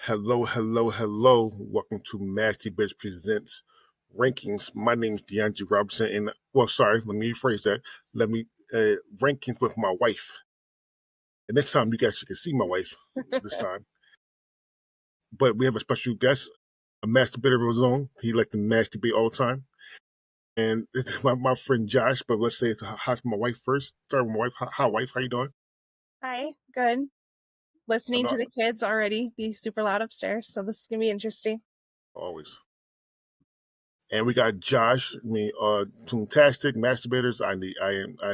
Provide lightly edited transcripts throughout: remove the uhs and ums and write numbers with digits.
Hello, hello, hello. Welcome to Nasty Bitch Presents Rankings. My name is DeAndre Robinson, and let me rephrase that. Let me rankings with my wife. And next time you guys can see my wife this time. But we have a special guest, a masturbator of his own. He like to masturbate all the time. And it's my friend Josh, but let's say how's my wife first. Start with my wife. Hi wife, how you doing? Hi, good. Listening to Not the kids already be super loud upstairs, so this is gonna be interesting. always. And we got Josh, Toontastic, Masturbators. I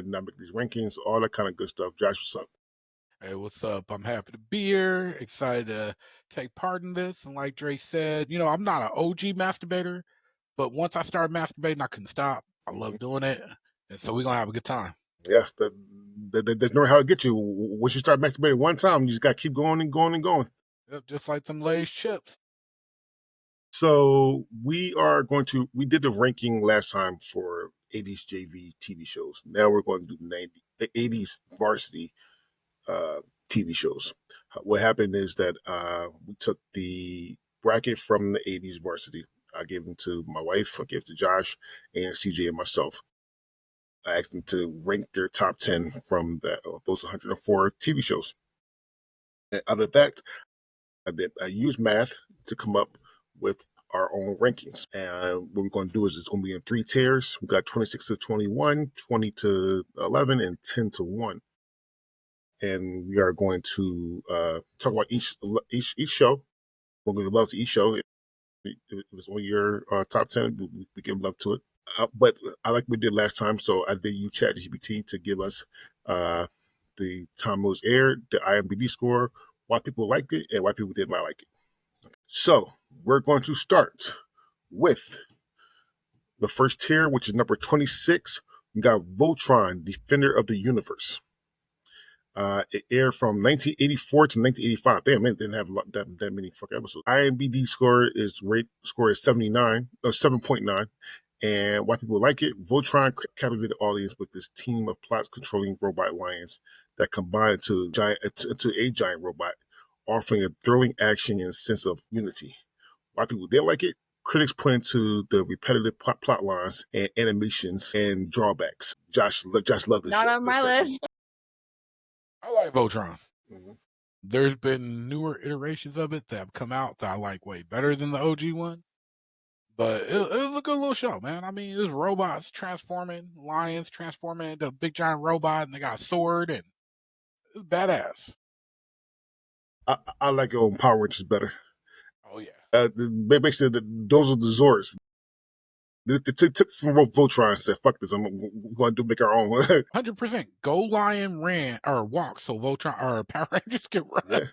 not make these rankings, all that kind of good stuff. Josh, what's up? Hey, what's up? I'm happy to be here. Excited to take part in this. And like Dre said, I'm not an OG masturbator, but once I started masturbating, I couldn't stop. I love doing it. And so we're going to have a good time. Yeah, there's no how to get you. Once you start masturbating one time, you just got to keep going and going and going. Yep, just like them Lay's chips. So we did the ranking last time for 80s JV TV shows. Now we're going to do 80s varsity TV shows. What happened is that we took the bracket from the 80s varsity. I gave them to my wife, I gave it to Josh and CJ and myself. I asked them to rank their top 10 from those 104 TV shows. And out of that, I used math to come up with our own rankings. And what we're going to do is it's going to be in three tiers. We got 26 to 21, 20 to 11, and 10 to 1. And we are going to talk about each show. We're going to give love to each show. If it's on your top 10, we give love to it. But I like we did last time, so I did use ChatGPT to give us the time it was aired, the IMDb score, why people liked it, and why people did not like it. So we're going to start with the first tier, which is number 26. We got Voltron, Defender of the Universe. It aired from 1984 to 1985. Damn, it didn't have that many fucking episodes. IMDb score is 79 or 7.9. And why people like it, Voltron captivated the audience with this team of plots controlling robot lions that combine into a giant robot, offering a thrilling action and sense of unity. Why people didn't like it, critics point to the repetitive plot lines and animations and drawbacks. Josh loved this Not show. on my list. I like Voltron. Mm-hmm. There's been newer iterations of it that have come out that I like way better than the OG one. But it was a good little show, man. I mean, it was robots transforming, lions transforming into a big giant robot, and they got a sword, and it was badass. I like it on Power Rangers better. Oh, yeah. Basically, those are the Zords. They took from Voltron and said, fuck this, I'm going to make our own. 100%. Go Lion ran or walk so Voltron or Power Rangers can run.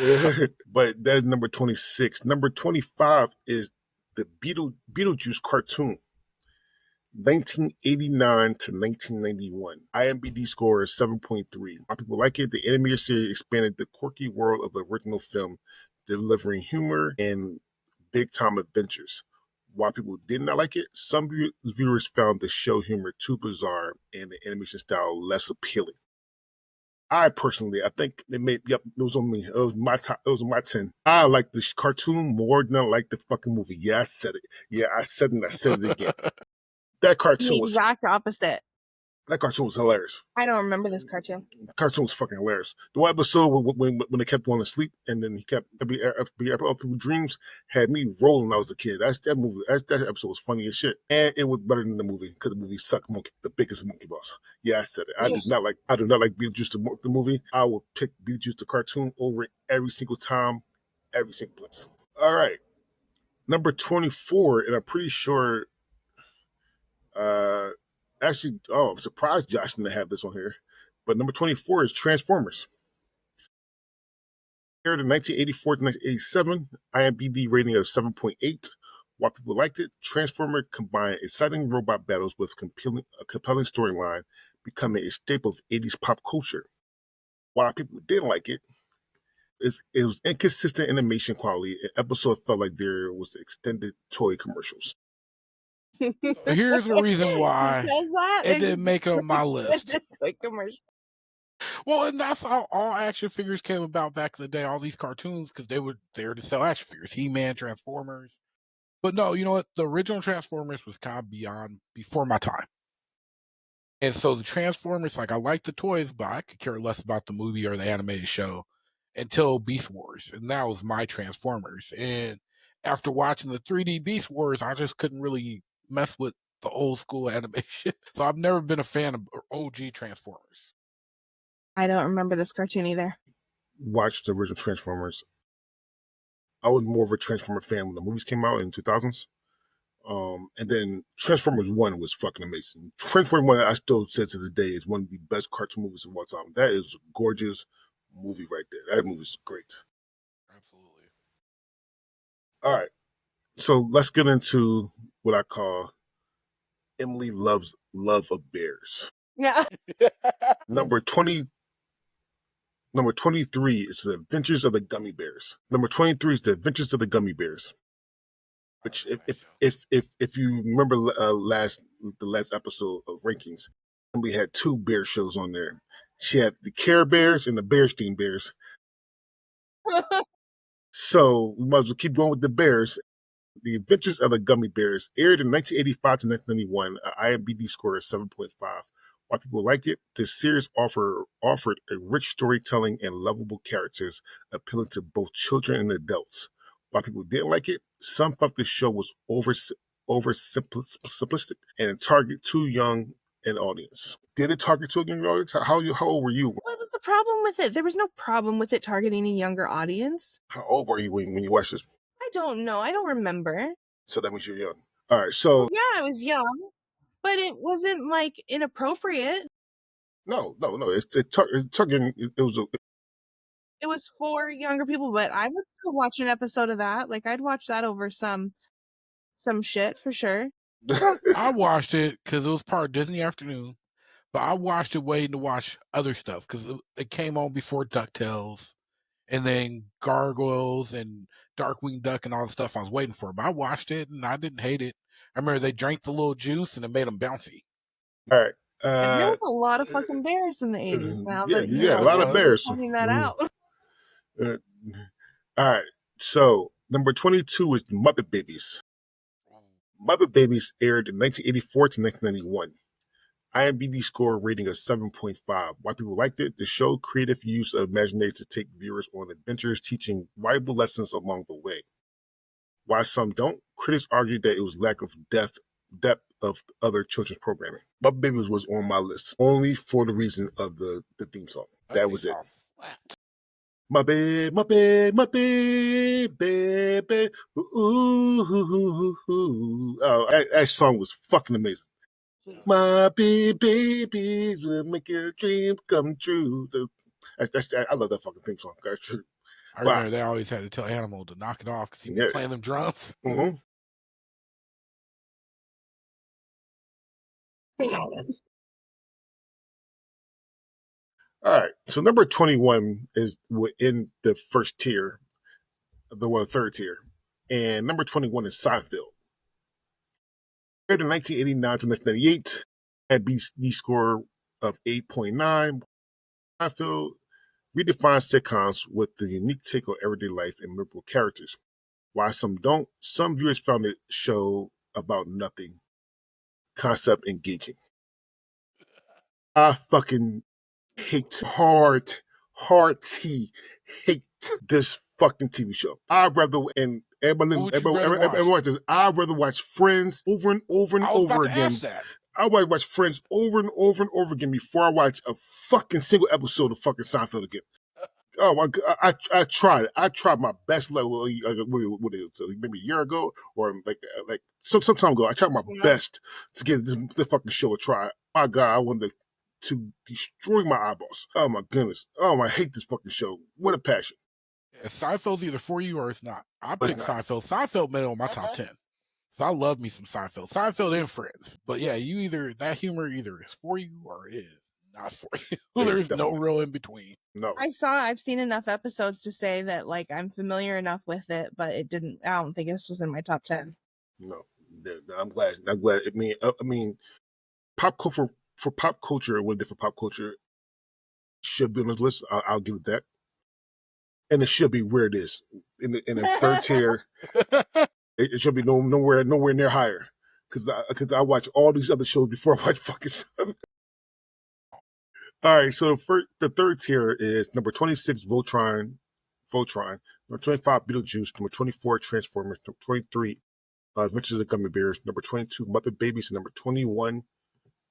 Yeah. But that's number 26. Number 25 is the Beetlejuice cartoon. 1989 to 1991. IMDb score is 7.3. Why people like it? The animated series expanded the quirky world of the original film, delivering humor and big time adventures. Why people did not like it? Some viewers found the show humor too bizarre and the animation style less appealing. I personally, I think it was on me. It was my top. It was my 10. I like the cartoon more than I like the fucking movie. Yeah, I said it. Yeah, I said it and I said it again. That cartoon The was exact opposite. That cartoon was hilarious. I don't remember this cartoon. The cartoon was fucking hilarious. The one episode when they kept going to sleep and then he kept every people's dreams had me rolling when I was a kid. That episode was funny as shit, and it was better than the movie because the movie sucked. The biggest monkey boss. Yeah, I said it. I do not like Beetlejuice the movie. I will pick Beetlejuice the cartoon over it every single time, every single place. All right, number 24, and I'm pretty sure. I'm surprised Josh didn't have this on here. But number 24 is Transformers. Aired in 1984 to 1987, IMDb rating of 7.8. Why people liked it, Transformer combined exciting robot battles with a compelling storyline, becoming a staple of 80s pop culture. Why people didn't like it, it was inconsistent animation quality. An episode felt like there was extended toy commercials. So here's the reason why it didn't make it on my list. Toy commercial. Well, and that's how all action figures came about back in the day. All these cartoons, because they were there to sell action figures, He-Man, Transformers. But no, you know what? The original Transformers was kind of beyond before my time. And so the Transformers, like I like the toys, but I could care less about the movie or the animated show until Beast Wars, and that was my Transformers. And after watching the 3D Beast Wars, I just couldn't really mess with the old school animation. So I've never been a fan of OG Transformers. I don't remember this cartoon either. Watched the original Transformers. I was more of a Transformer fan when the movies came out in 2000s. And then Transformers 1 was fucking amazing. Transformers 1, I still say to this day, is one of the best cartoon movies of all time. That is a gorgeous movie right there. That movie is great. Absolutely. All right. So let's get into what I call Emily Love's Love of Bears. Yeah. Number 23 is The Adventures of the Gummy Bears. Number 23 is The Adventures of the Gummy Bears. Which, if you remember the last episode of Rankings, we had two bear shows on there. She had the Care Bears and the Bearstein Bears. So we might as well keep going with the bears. The Adventures of the Gummy Bears aired in 1985 to 1991. IMDb score is 7.5. Why people like it? This series offered a rich storytelling and lovable characters appealing to both children and adults. Why people didn't like it? Some felt the show was over simplistic and it targeted too young an audience. Did it target too young an audience? How old were you? What was the problem with it? There was no problem with it targeting a younger audience. How old were you when you watched this? I don't know. I don't remember. So that means you're young. All right. So Yeah, I was young, but it wasn't like inappropriate. no. It targeting. It was a. It was for younger people, but I would still watch an episode of that. Like I'd watch that over some shit for sure. I watched it because it was part of Disney Afternoon, but I watched it waiting to watch other stuff because it came on before DuckTales and then Gargoyles and Darkwing Duck and all the stuff I was waiting for. But I watched it and I didn't hate it. I remember they drank the little juice and it made them bouncy. All right. And there was a lot of fucking bears in the 80s. Now that a lot of bears. Pointing that out. All right. So number 22 is the Muppet Babies. Muppet Babies aired in 1984 to 1991. IMDb score rating of 7.5. Why people liked it? The show creative use of imagination to take viewers on adventures, teaching valuable lessons along the way. Why some don't? Critics argue that it was lack of depth of other children's programming. Muppet Babies was on my list only for the reason of the theme song. That was it. Muppet, baby, ooh. Oh, that song was fucking amazing. Muppet babies will make your dream come true. I love that fucking theme song. That's true. I remember they always had to tell Animal to knock it off because he'd be playing them drums. Mm-hmm. All right. So number 21 is in the first tier, the third tier. And number 21 is Seinfeld. Aired in 1989 to 1998, had BC score of 8.9. Seinfeld redefines sitcoms with the unique take on everyday life and memorable characters. While some don't, some viewers found it show about nothing, concept engaging. I fucking hate hearty hate this fucking TV show. I'd rather, and everybody watches, I'd rather watch Friends over and over and over again. I would watch Friends over and over and over again before I watch a fucking single episode of fucking Seinfeld again. Oh my God, I tried it. I tried my best level. What is it? Maybe a year ago or like some time ago. I tried my best to give this fucking show a try. My God, I wanted to destroy my eyeballs. Oh my goodness. Oh, I hate this fucking show. What a passion. Yeah, Seinfeld's either for you or it's not. I picked Seinfeld. Seinfeld made it on my top 10. So I love me some Seinfeld. Seinfeld and Friends. But yeah, that humor either is for you or is not for you. There's no real in between. No. I've seen enough episodes to say that like I'm familiar enough with it, but I don't think this was in my top 10. No. I'm glad. I mean, pop culture, for pop culture, what different pop culture, should be on this list. I'll give it that. And it should be where it is. In the third tier, it should be nowhere near higher. Because I watch all these other shows before I watch fucking stuff. All right, so the third tier is number 26, Voltron, number 25, Beetlejuice, number 24, Transformers, number 23, Adventures of Gummy Bears, number 22, Muppet Babies, and number 21,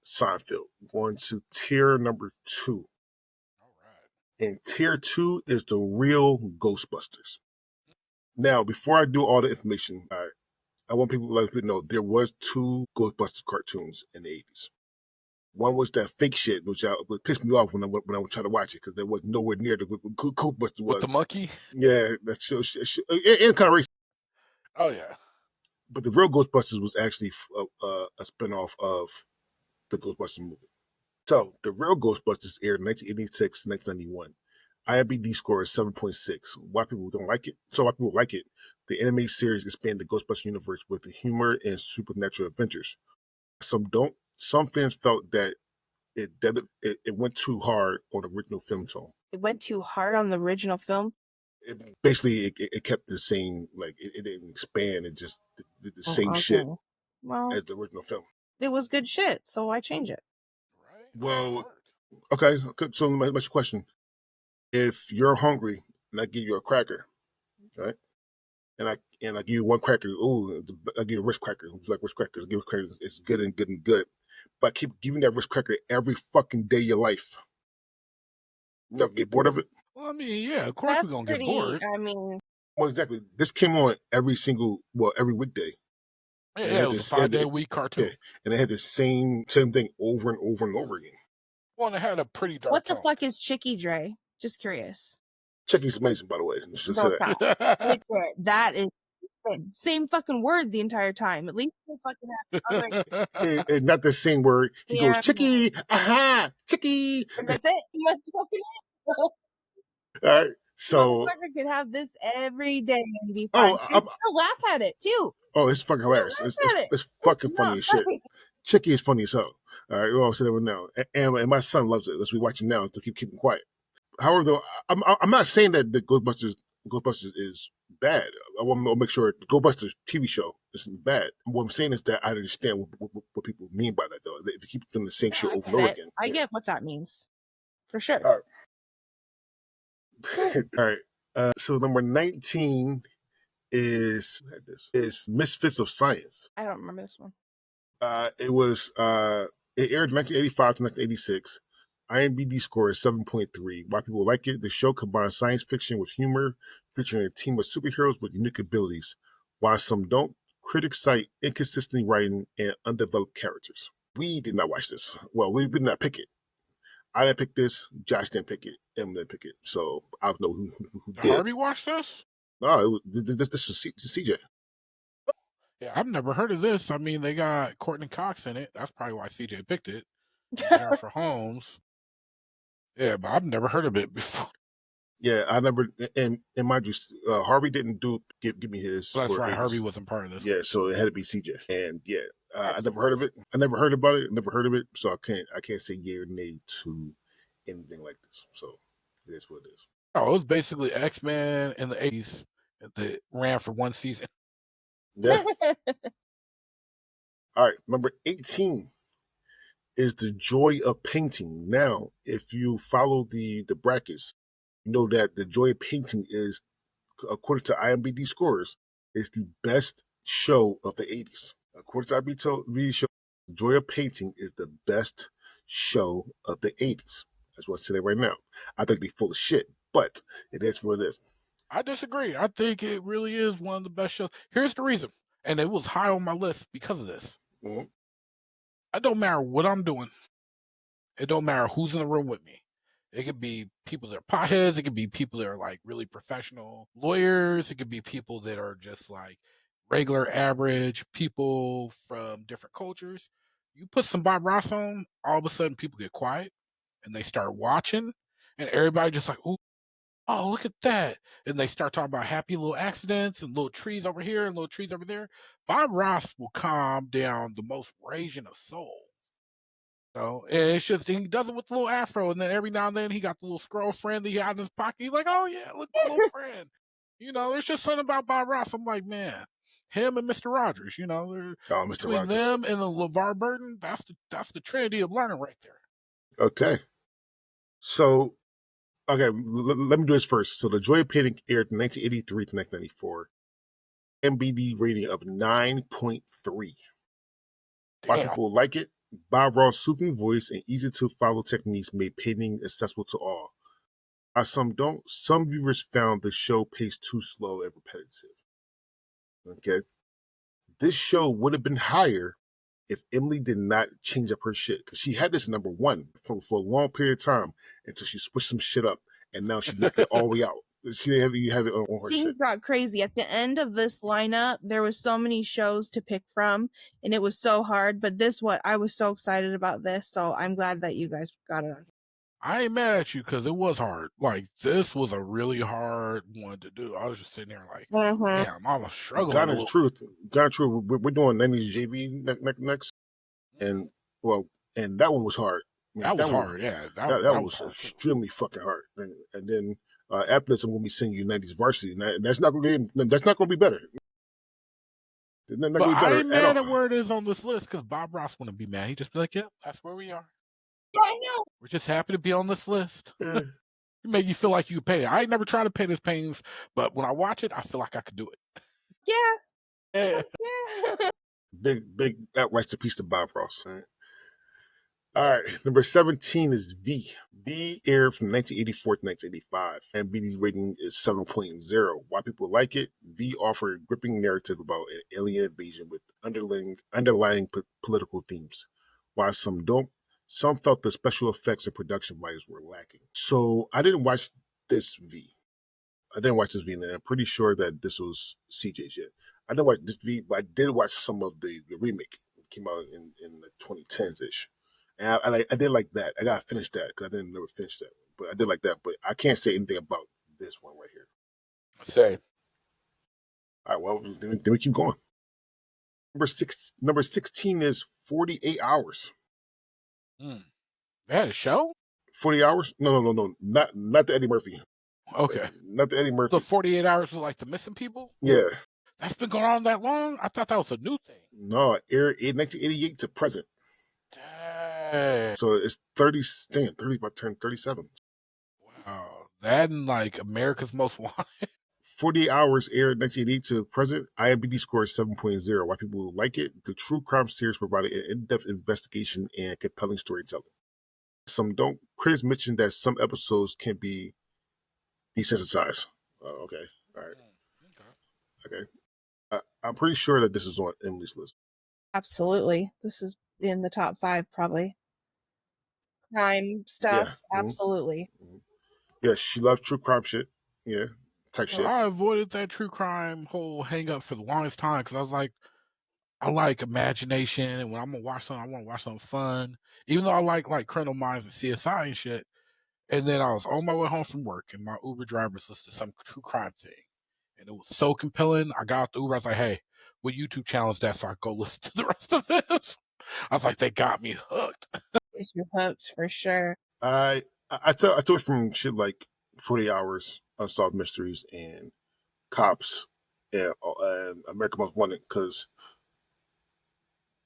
Seinfeld. Going to tier number 2. All right. And tier 2 is the real Ghostbusters. Now, before I do all the information, I want people to let people know there was 2 Ghostbusters cartoons in the 80s. One was that fake shit, which pissed me off when I would try to watch it because there was nowhere near the what Ghostbusters was. With the monkey? Yeah, that show, and kind of racist. Oh, yeah. But the real Ghostbusters was actually a spinoff of the Ghostbusters movie. So the real Ghostbusters aired in 1986, 1991. IMDb score is 7.6. Why people don't like it? So why people like it? The anime series expanded the Ghostbusters universe with the humor and supernatural adventures. Some don't. Some fans felt that it went too hard on the original film tone. It went too hard on the original film. It kept the same, like it didn't expand. It just did the same shit Well, as the original film. It was good shit, so why change it? Right? Well, okay. So my question: if you're hungry and I give you a cracker, right? And I give you one cracker. Ooh, I give you a Ritz cracker. It's like Ritz crackers. Give crackers. It's good and good and good. But I keep giving that Ritz cracker every fucking day of your life. You never get bored of it? Well, I mean, yeah, of course we're going to get bored. Well, exactly. This came on every weekday. Yeah, it was a 5-day-a-week cartoon. Yeah, and they had the same thing over and over and over again. Well, and it had a pretty dark What tone. the fuck is Chicky Dre? Just curious. Chicky's amazing, by the way. No, it's not. It's it. That is same fucking word the entire time. At least they fucking have other. It's not the same word. He goes, Chicky, aha, Chicky. And that's it. That's fucking it. All right. So motherfucker could have this every day and be fine. And still laugh at it too. Oh, it's fucking hilarious. It's fucking funny as shit. Chicky is funny as hell. All right, we'll say that one now. And my son loves it. Let's be watching now to keep him quiet. However, though, I'm not saying that the Ghostbusters is bad. I want to make sure the Ghostbusters TV show isn't bad. What I'm saying is that I understand what people mean by that, though. If you keep doing the same shit over and over again. I get what that means. For sure. All right. All right. So number 19 is Misfits of Science. I don't remember this one. It aired 1985 to 1986. IMDb score is 7.3. Why people like it? The show combines science fiction with humor, featuring a team of superheroes with unique abilities. While some don't, critics cite inconsistent writing and undeveloped characters. We did not watch this. Well, we did not pick it. I didn't pick this. Josh didn't pick it. Em didn't pick it. So I don't know who did. Harvey watched this? No, this is CJ. Yeah, I've never heard of this. I mean, they got Courtney Cox in it. That's probably why CJ picked it. Jennifer Holmes. Yeah, but I've never heard of it before. Yeah, I never. And mind you, Harvey didn't give me his. That's right. Harvey wasn't part of this. Yeah, so it had to be CJ. And yeah, I never heard of it. I never heard about it. Never heard of it. So I can't say yay or nay to anything like this. So it is what it is. Oh, it was basically X-Men in the 80s that ran for one season. Yeah. All right, number 18 is The Joy of Painting. Now, if you follow the brackets, you know that The Joy of Painting is, according to IMDb scores, is the best show of the 80s. According to IMDb show, The Joy of Painting is the best show of the 80s. That's what I say right now. I think they're full of shit, but it is what it is. I disagree. I think it really is one of the best shows. Here's the reason, and it was high on my list because of this. Mm-hmm. It don't matter what I'm doing. It don't matter who's in the room with me. It could be people that are potheads. It could be people that are like really professional lawyers. It could be people that are just like regular, average people from different cultures. You put some Bob Ross on, all of a sudden people get quiet and they start watching, and everybody just like, ooh, oh, look at that. And they start talking about happy little accidents and little trees over here and little trees over there. Bob Ross will calm down the most raging of souls. And it's just he does it with the little afro, and then every now and then he got the little scroll friend that he had in his pocket. He's like, "Oh yeah, look, the little friend." It's just something about Bob Ross. I'm like, man, him and Mr. Rogers. Mr. Between Rogers. them and the LeVar Burton, that's the trinity of learning right there. Okay. So, okay, let me do this first. So, The Joy of Painting aired from 1983 to 1994. MBD rating of 9.3. Why Damn. people like it? Bob Ross' soothing voice and easy to follow techniques made painting accessible to all. While some don't, some viewers found the show paced too slow and repetitive. Okay. This show would have been higher if Emily did not change up her shit. Because she had this number one for a long period of time until she switched some shit up. And now she knocked it all the way out. She didn't have it on her Things shit. got crazy. At the end of this lineup, there was so many shows to pick from, and it was so hard. But I was so excited about this, so I'm glad that you guys got it on. I ain't mad at you because it was hard. Like, this was a really hard one to do. I was just sitting there like, damn, I was struggling God a is little. truth. God is truth. We're doing 90s JV next. And, well, and that one was hard. That was hard. Yeah, that was was hard too. extremely fucking hard. And then after this, I'm going to be singing you 90s Varsity. And that's not going to be better. It's not But going to be better I ain't at mad at all. where it is on this list because Bob Ross wouldn't be mad. He'd just be like, "Yep, that's where we are. I know. We're just happy to be on this list." Yeah. It made you feel like you could pay it. I ain't never tried to pay his paintings, but when I watch it, I feel like I could do it. Yeah. Yeah. Big rest in peace to Bob Ross. Right? All right, number 17 is V. V aired from 1984 to 1985, and BD's rating is 7.0. Why people like it? V offered a gripping narrative about an alien invasion with underlying political themes. While some don't, some felt the special effects and production values were lacking. So I didn't watch this V. And I'm pretty sure that this was CJ's yet. I didn't watch this V, but I did watch some of the remake. It came out in the 2010s ish. And I did like that. I gotta finish that because I didn't never finish that. But I did like that. But I can't say anything about this one right here. Say. All right, well, then we keep going. Number 16 is 48 hours. They had a show? 40 hours? No. Not the Eddie Murphy. Okay. Not the Eddie Murphy. The 48 hours with like the missing people? Yeah. That's been going on that long? I thought that was a new thing. No, aired in 1988 to present. Dang. So it's 30, about turn 37. Wow. That and like America's Most Wanted. 48 hours aired 1988 to present. IMDb score is 7.0. Why people like it? The true crime series provided an in-depth investigation and compelling storytelling. Some don't. Critics mentioned that some episodes can be desensitized. Okay. All right. Okay. I'm pretty sure that this is on Emily's list. Absolutely. This is in the top 5, probably. Crime stuff. Yeah. Absolutely. Mm-hmm. Yeah, she loves true crime shit. Yeah. Type shit. I avoided that true crime whole hang up for the longest time because I was like, I like imagination, and when I'm gonna watch something, I want to watch something fun. Even though I like Criminal Minds and CSI and shit. And then I was on my way home from work, and my Uber driver listed some true crime thing, and it was so compelling. I got out the Uber. I was like, "Hey, what YouTube channel is that?" So I go listen to the rest of this. I was like, "They got me hooked." Is you hooked for sure. I took it from shit like 40 Hours, Unsolved Mysteries, and Cops, and American Most Wanted, because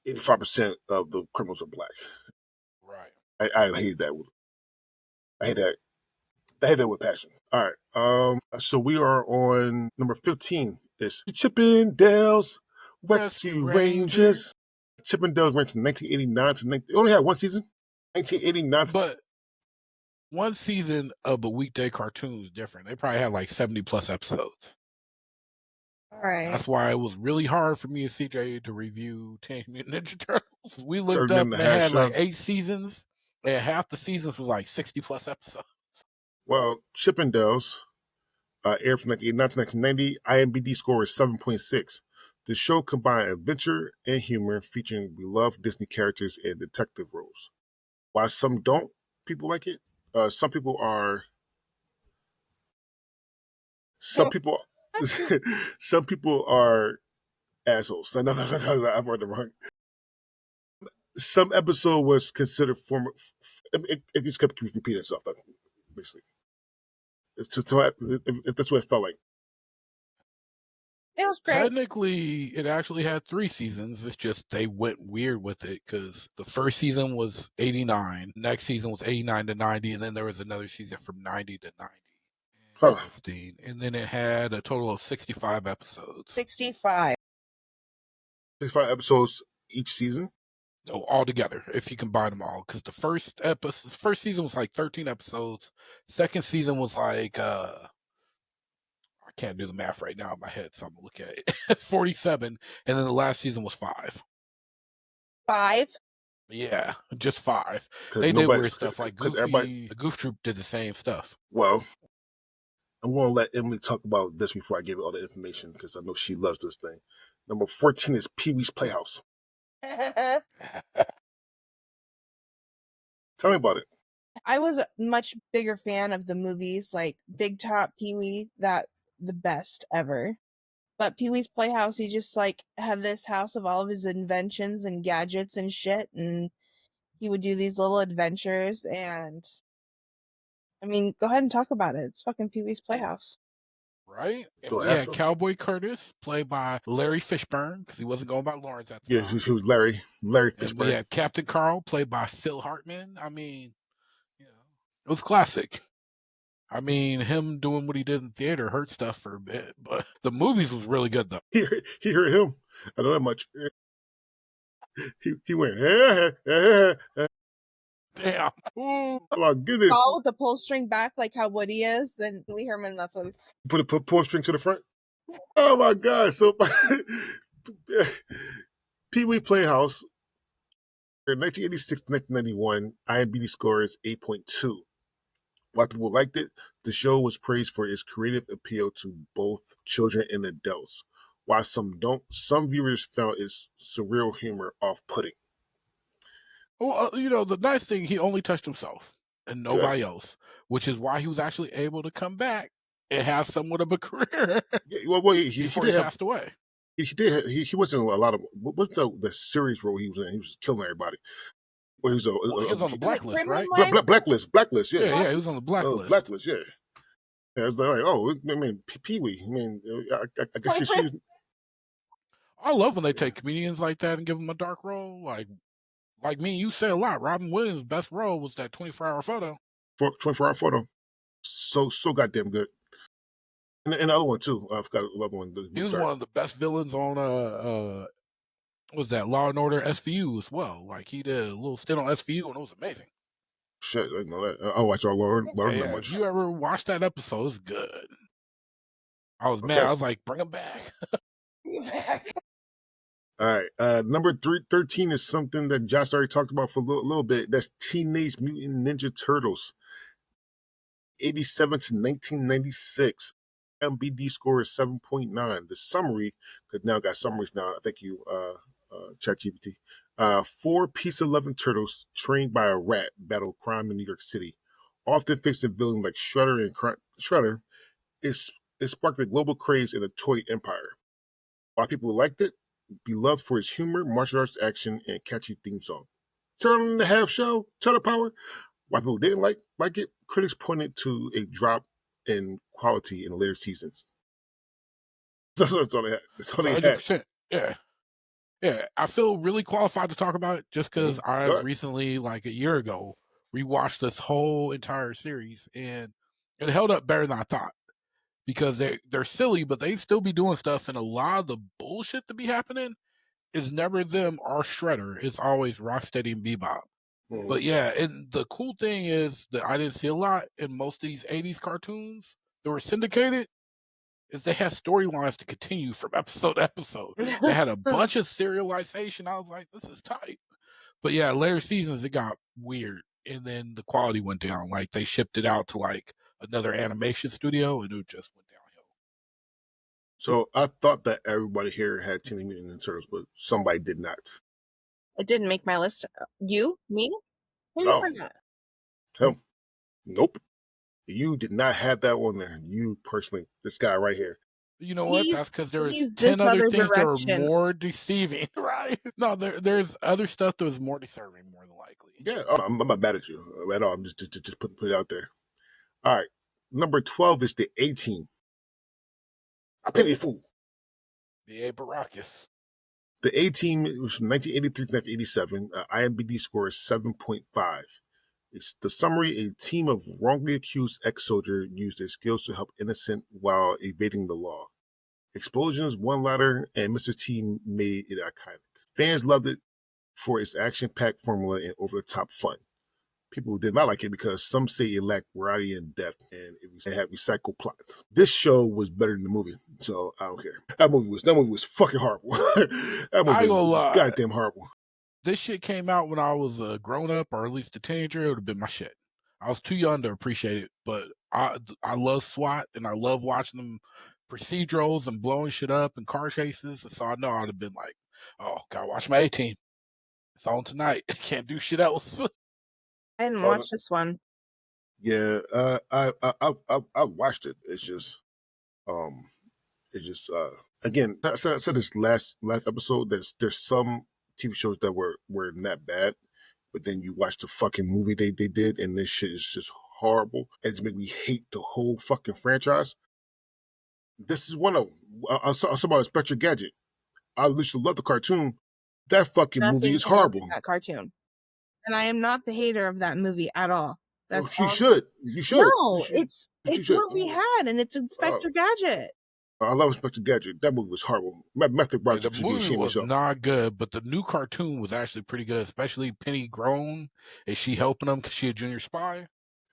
85% of the criminals are black. Right. I hate that. I hate that. I hate that with passion. All right. So we are on number 15. It's Chippendales Rescue Rangers. Chippendales ran from 1989 to it only had one season. 1989. But one season of a weekday cartoon is different. They probably had like 70 plus episodes. All right. That's why it was really hard for me and CJ to review Teenage Mutant Ninja Turtles. We looked 30 up and a and they half had like show. 8 seasons, and half the seasons was like 60 plus episodes. Well, Chippendales aired from 1989 to 1990. IMDb score is 7.6. The show combined adventure and humor, featuring beloved Disney characters and detective roles. While some don't, people like it. Some people are. Some people. Some people are assholes. No, I wrote it wrong. some episode was considered former. It just kept repeating itself, basically. If that's what it felt like. It was great. Technically, it actually had 3 seasons. It's just they went weird with it because the first season was 89, next season was 89 to 90, and then there was another season from 90 to 90. Huh. And then it had a total of 65 episodes. 65. 65 episodes each season? No, all together, if you combine them all. Because the first season was like 13 episodes. Second season was like I can't do the math right now in my head, so I'm gonna look at it. 47, and then the last season was 5. 5? Yeah, just 5. Because They did weird stuff like because Goofy. everybody. The Goof Troop did the same stuff. Well, I'm going to let Emily talk about this before I give you all the information because I know she loves this thing. Number 14 is Pee Wee's Playhouse. Tell me about it. I was a much bigger fan of the movies like Big Top, Pee Wee, that the best ever. But Pee Wee's Playhouse, he just like had this house of all of his inventions and gadgets and shit, and he would do these little adventures. And I mean, go ahead and talk about it. It's fucking Pee Wee's Playhouse. Right? And Do we I have had to? Cowboy Curtis, played by Larry Fishburne, because he wasn't going by Lawrence at the Yeah, time. he was Larry And we Fishburne. had Captain Carl, played by Phil Hartman. I mean, you know, it was classic. I mean, him doing what he did in theater hurt stuff for a bit, but the movies was really good though. He heard him. I know that much. He went, Damn. Ooh. oh my goodness. All with the pull string back like how Woody is, then Pee Wee Herman, that's what Put a pull string to the front. Oh my God. So Pee Wee Playhouse, 1986 to 1991, IMDb score is 8.2. While people liked it, the show was praised for its creative appeal to both children and adults. While some don't, some viewers found its surreal humor off-putting. Well, the nice thing, he only touched himself and Good. nobody else, which is why he was actually able to come back and have somewhat of a career Yeah, well, he before did he have. passed away. He wasn't a lot of. What's the series role he was in? He was just killing everybody. Well, he was He was on the blacklist, right? Blacklist. Yeah, Yeah, he was on the blacklist. Blacklist. Yeah. Yeah, it's like, oh, I mean, Pee Wee. I mean, I guess she was. I love when they take comedians like that and give them a dark role. Like me, you say a lot. Robin Williams' best role was that 24-hour photo. 24-hour photo. So goddamn good. And the other one too. I forgot the other one. He was one of the best villains on was that Law and Order SVU as well. Like he did a little stint on SVU and it was amazing. Shit, I didn't know that. I watch all learn that much. If you ever watched that episode, it's good. I was mad. I was like, bring him back. All right. Number 13 is something that Josh already talked about for a little bit. That's Teenage Mutant Ninja Turtles. 87 to 1996. MBD score is 7.9. The summary, because now I got summaries now. Thank you, ChatGPT. 4 Peace 11 turtles trained by a rat battle crime in New York City. Often facing villains like Shredder, it sparked a global craze in a toy empire. Why people liked it? Beloved for its humor, martial arts action, and catchy theme song. Turtle in the Half Shell, Turtle Power. Why people didn't like it? Critics pointed to a drop in quality in later seasons. That's all they had. That's all they had. 100%. Yeah. Yeah. I feel really qualified to talk about it just because I recently, like a year ago, rewatched this whole entire series and it held up better than I thought. Because they're silly, but they still be doing stuff, and a lot of the bullshit that be happening is never them or Shredder. It's always Rocksteady and Bebop. But yeah, and the cool thing is that I didn't see a lot in most of these 80s cartoons that were syndicated is they had storylines to continue from episode to episode. They had a bunch of serialization. I was like, this is tight. But yeah, later seasons, it got weird. And then the quality went down. Like they shipped it out to like another animation studio and it just went downhill. So I thought that everybody here had Teenage Mutant Ninja Turtles, but somebody did not. It didn't make my list. You? Me? Who No. not? Him. Nope. You did not have that one there. You personally, this guy right here. You know what? That's because there was He's 10 this other other things that were direction. more deceiving, right? No, there's other stuff that was more deserving, more than likely. Yeah, I'm not mad at you at all. I'm just put it out there. All right, number 12 is the A-Team. I pity the fool. B.A. Baracus. The A-Team was from 1983 to 1987. IMDb score is 7.5. It's the summary: a team of wrongly accused ex-soldiers used their skills to help innocent while evading the law. Explosions, one ladder, and Mr. T made it iconic. Fans loved it for its action-packed formula and over-the-top fun. People did not like it because some say it lacked variety and depth, and it had recycled plots. This show was better than the movie, so I don't care. That movie was fucking horrible. That I movie ain't gonna was lie. goddamn horrible. This shit came out when I was a grown up or at least a teenager. It would have been my shit. I was too young to appreciate it, but I love SWAT and I love watching them procedurals and blowing shit up and car chases. So I know I'd have been like, oh, gotta watch my A-Team. It's on tonight. Can't do shit else. I didn't Oh, watch this one. yeah, I watched it. Um, it's just again. I said this last episode. There's some TV shows that were not bad, but then you watch the fucking movie they did, and this shit is just horrible. It's made me hate the whole fucking franchise. This is one of them. I saw about Inspector Gadget. I literally love the cartoon. That fucking movie Nothing is compared to horrible. that cartoon. And I am not the hater of that movie at all. Oh, That's you all. should. You should. No, it's You should. what we had, and it's Uh, Inspector Gadget. I love Inspector Gadget. That movie was horrible. Method Yeah, Roger the should be movie ashamed of was himself. not good, but the new cartoon was actually pretty good, especially Penny Grown. Is she helping them because she a junior spy?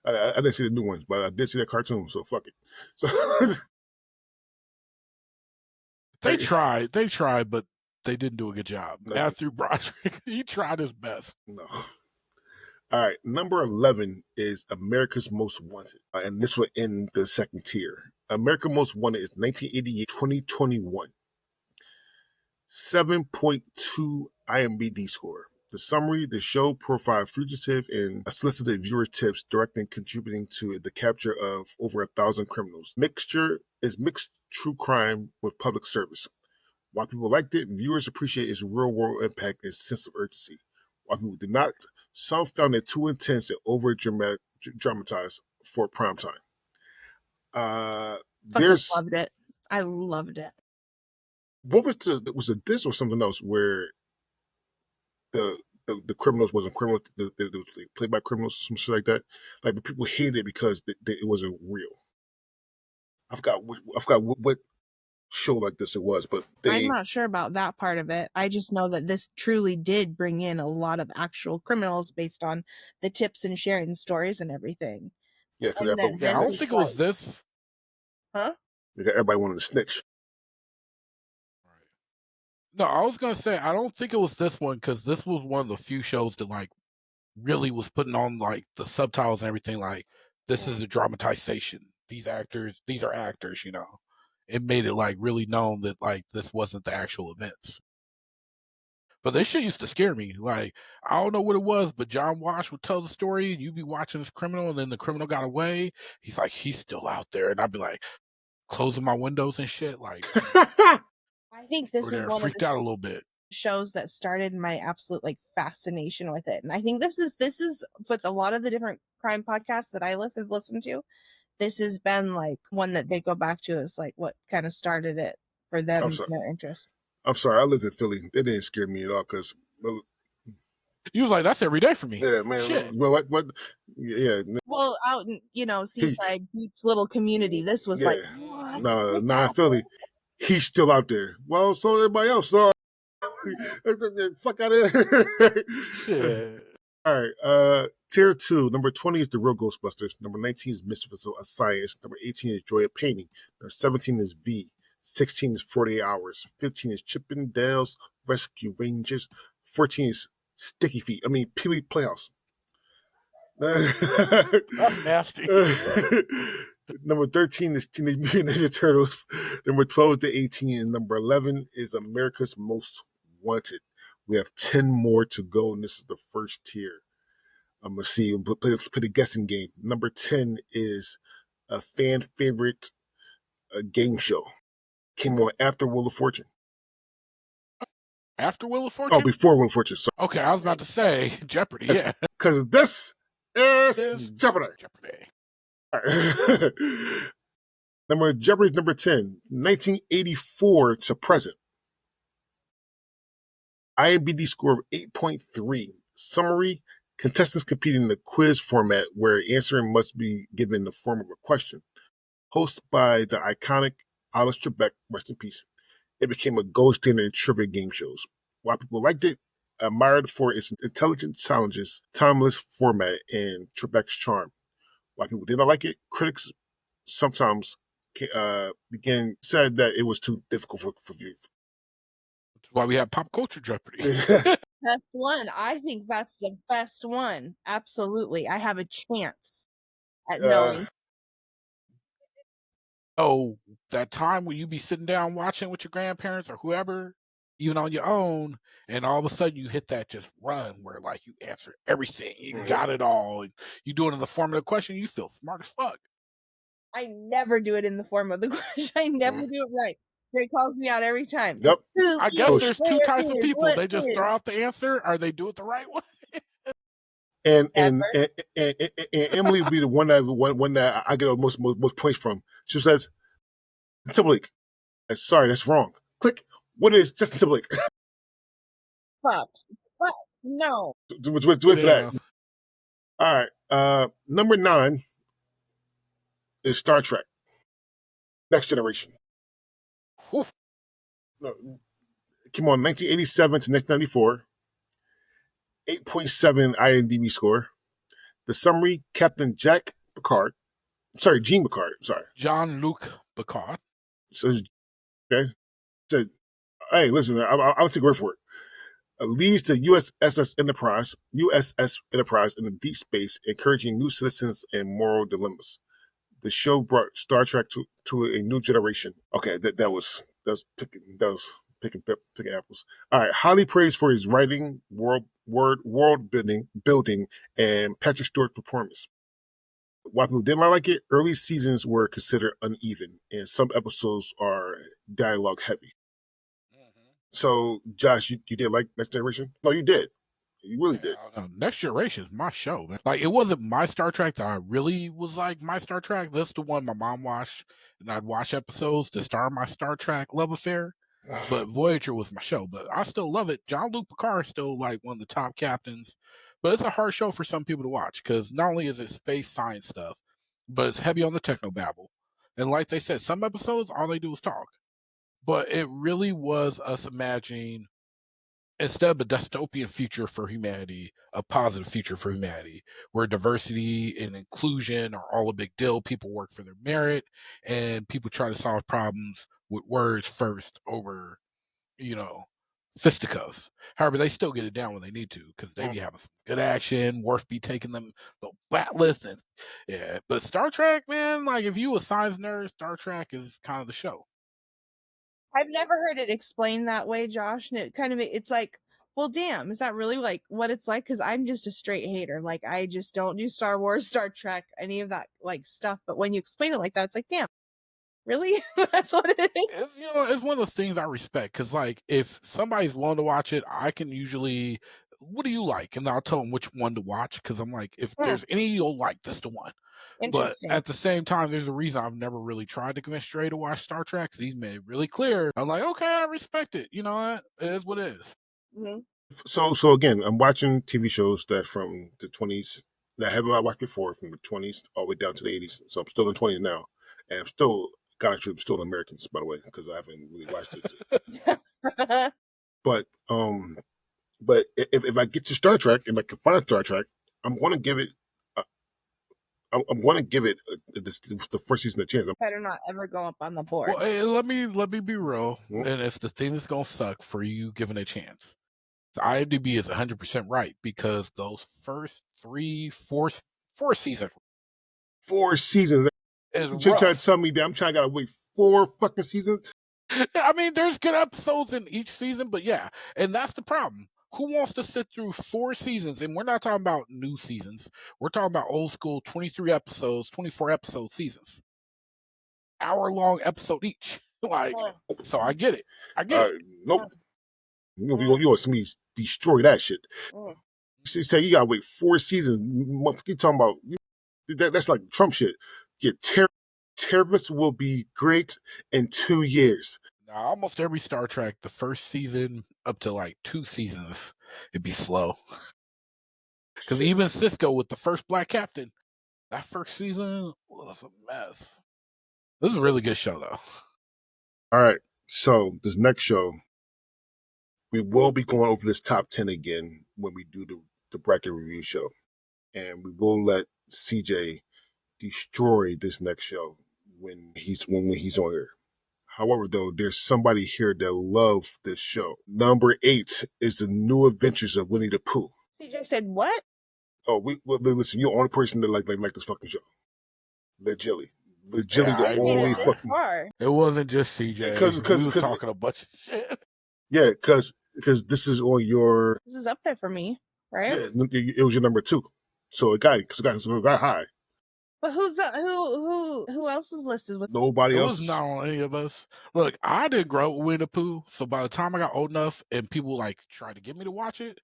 I didn't see the new ones, but I did see that cartoon, so fuck it. So They tried, but they didn't do a good job. no, Matthew Broderick, he tried his best. no. All right, number 11 is America's Most Wanted, and this one in the second tier. America Most Wanted is 1988 2021. 7.2 IMDb score. The summary: the show profiled fugitive and solicited viewer tips, directly contributing to the capture of over 1,000 criminals. Mixture is mixed true crime with public service. While people liked it, viewers appreciate its real world impact and sense of urgency. While people did not, some found it too intense and over dramatized for prime time. Fucking There's loved it. I loved it. what was it this or something else where the criminals wasn't criminals, they was like played by criminals or some shit like that. Like, but people hated it because it wasn't real. I forgot what show like this it was, but I'm they not sure about that part of it. I just know that this truly did bring in a lot of actual criminals based on the tips and sharing stories and everything. yeah, because And that Yeah, I this don't is think it like, was this. huh? everybody wanted to snitch. No, I was gonna say I don't think it was this one because this was one of the few shows that like really was putting on like the subtitles and everything. Like this is a dramatization. These are actors. You know, it made it like really known that like this wasn't the actual events. But this shit used to scare me. Like, I don't know what it was, but John Walsh would tell the story, and you'd be watching this criminal, and then the criminal got away. He's like, he's still out there. And I'd be like, closing my windows and shit. Like, I think this over is there, one of freaked the out a little bit. shows that started my absolute like fascination with it. And I think this is with a lot of the different crime podcasts that I listen to. This has been like one that they go back to as like what kind of started it for them I'm and sorry. their interest. I'm sorry. I lived in Philly. It didn't scare me at all because, well, He was like, that's every day for me. yeah, man. Shit. Well, what? Yeah, Well, out in, he, seaside beach little community, this was yeah. like, what? No, This nah, in Philly, happens? he's still out there. Well, so everybody else. So fuck out of here. Shit. All right. Tier 2. Number 20 is The Real Ghostbusters. Number 19 is Misfits of Science. Number 18 is Joy of Painting. Number 17 is V. 16 is 48 Hours. 15 is Chippendales Rescue Rangers. 14 is Sticky Feet. I mean, Pee Wee Playhouse. That's nasty. Number 13 is Teenage Mutant Ninja Turtles. Number 12 to 18. And number 11 is America's Most Wanted. We have 10 more to go, and this is the first tier. I'm going to see. Let's play the guessing game. Number 10 is a fan favorite game show. Came on after Wheel of Fortune. After Wheel of Fortune? Oh, before Wheel of Fortune. Sorry. Okay, I was about to say Jeopardy. Yes, Yeah, because this is This Jeopardy. Jeopardy. All right. Jeopardy's number 10, 1984 to present. IMDb score of 8.3. Summary: contestants compete in the quiz format where answering must be given in the form of a question. Hosted by the iconic Alice Trebek, rest in peace, it became a gold standard in trivia game shows. While people liked it, admired for its intelligent challenges, timeless format, and Trebek's charm. While people did not like it, critics sometimes said that it was too difficult for youth. That's why we have pop culture Jeopardy. Best one. I think that's the best one. Absolutely. I have a chance at knowing. Oh, that time when you be sitting down watching with your grandparents or whoever, even on your own, and all of a sudden you hit that just run where like you answer everything, you got it all, and you do it in the form of the question, you feel smart as fuck. I never do it in the form of the question. I never do it right. It calls me out every time. Yep. I guess there's two types of people. They just throw out the answer, or they do it the right way. And Emily would be the one that I get most points from. She says, Timberlake, sorry, that's wrong. Click. What is Justin Timberlake? Pops. What? No. Wait for that. All right. Number 9 is Star Trek. Next Generation. Whew. Came on 1987 to 1994. 8.7 IMDb score. The summary: Captain Jean Picard. Jean-Luc Picard. Says, okay. Said, hey, listen, I'll take word for it. Leads the USS Enterprise into deep space, encouraging new citizens and moral dilemmas. The show brought Star Trek to a new generation. Okay, that was picking apples. All right, highly praised for his writing, world building, and Patrick Stewart's performance. While people did not like it, early seasons were considered uneven, and some episodes are dialogue heavy. So, Josh, you did like Next Generation? No, you did. You really did. Next Generation is my show, man. Like, it wasn't my Star Trek that I really was like my Star Trek. That's the one my mom watched, and I'd watch episodes to start my Star Trek love affair. But Voyager was my show. But I still love it. Jean-Luc Picard is still like one of the top captains. But it's a hard show for some people to watch because not only is it space science stuff, but it's heavy on the technobabble. And like they said, some episodes, all they do is talk. But it really was us imagining, instead of a dystopian future for humanity, a positive future for humanity, where diversity and inclusion are all a big deal. People work for their merit, and people try to solve problems with words first over, fisticuffs. However, they still get it down when they need to because they be having some good action. Worf be taking them the bat list, and yeah. But Star Trek, man, like if you a science nerd, Star Trek is kind of the show. I've never heard it explained that way, Josh, and it's like, well, damn, is that really like what it's like? Because I'm just a straight hater. Like, I just don't do Star Wars, Star Trek, any of that like stuff. But when you explain it like that, it's like, damn, really? That's what it is. It's one of those things I respect because, like, if somebody's willing to watch it, I can usually, what do you like? And I'll tell them which one to watch because I'm like, if there's any you'll like, this the one. But at the same time, there's a reason I've never really tried to convince Trey to watch Star Trek because he's made it really clear. I'm like, okay, I respect it. You know what? It is what it is. Mm-hmm. So again, I'm watching TV shows that from the 20s that I haven't watched before, from the 20s all the way down to the 80s. So I'm still in the 20s now, and I'm still still Americans, by the way, because I haven't really watched it. But if I get to Star Trek and I can find Star Trek, I'm going to give it. I'm going to give it the first season a chance. Better not ever go up on the board. Well, hey, let me be real, and it's the thing that's going to suck for you giving it a chance. The IMDb is 100% right because those first 4 seasons. 4 seasons. You're trying to tell me that I'm trying to wait 4 fucking seasons? I mean, there's good episodes in each season, but yeah, and that's the problem. Who wants to sit through 4 seasons? And we're not talking about new seasons. We're talking about old school 23 episodes, 24 episode seasons. Hour-long episode each. Like, so I get it. I get it. Nope. You want to see me destroy that shit. She said you gotta wait 4 seasons. You talking about that's like Trump shit. Terrorists will be great in 2 years. Now, almost every Star Trek, the first season up to like 2 seasons, it'd be slow. Because even Cisco with the first black captain, that first season was a mess. This is a really good show, though. All right, so this next show, we will be going over this top 10 again when we do the bracket review show, and we will let CJ destroy this next show when he's on here. However, though, there's somebody here that love this show. Number 8 is the New Adventures of Winnie the Pooh. CJ said what? Oh, listen. You're the only person that like this fucking show. Legitly, Yeah, the only fucking. It wasn't just CJ. Because we was talking a bunch of shit. Yeah, because this is on your. This is up there for me, right? Yeah, it was your number 2, so it got high. But who else is listed with? Nobody else. It was not on any of us. Look, I didn't grow up with Winnie the Pooh, so by the time I got old enough and people like tried to get me to watch it,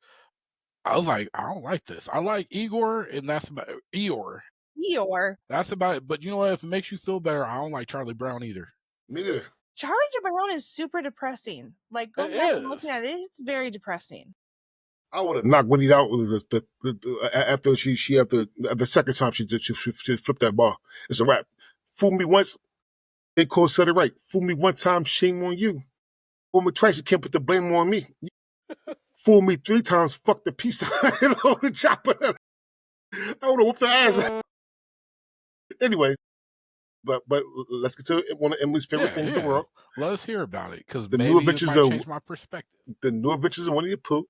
I was like, I don't like this. I like Igor, and that's about Eeyore. That's about it. But you know what? If it makes you feel better, I don't like Charlie Brown either. Me neither. Charlie Brown is super depressing. Like, go back and looking at it, it's very depressing. I would have knocked Winnie out with after the second time she flipped that ball. It's a wrap. Fool me once, they Cole said it right. Fool me one time, shame on you. Fool me twice, you can't put the blame on me. Fool me 3 times, fuck the piece of the chopper. I would have whooped her ass. Anyway, but let's get to one of Emily's favorite things in the world. Let us hear about it, because New Adventures of change my perspective. The New Adventures of Winnie the Pooh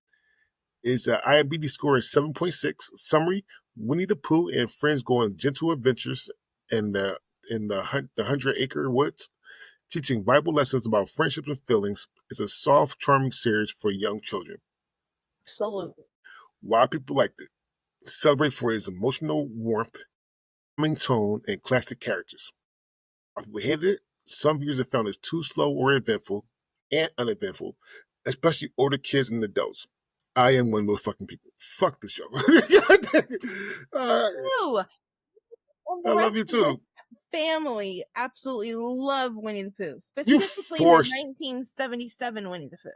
is IMDb score is 7.6. Summary: Winnie the Pooh and friends go on gentle adventures in the 100-acre woods, teaching vital lessons about friendship and feelings. It's a soft, charming series for young children. Absolutely. Why people liked it? Celebrate for its emotional warmth, calming tone, and classic characters. Why people hated it? Some viewers have found it too slow or eventful and uneventful, especially older kids and adults. I am one of those fucking people. Fuck this show. I love you too. Family absolutely love Winnie the Pooh. Specifically the 1977 Winnie the Pooh.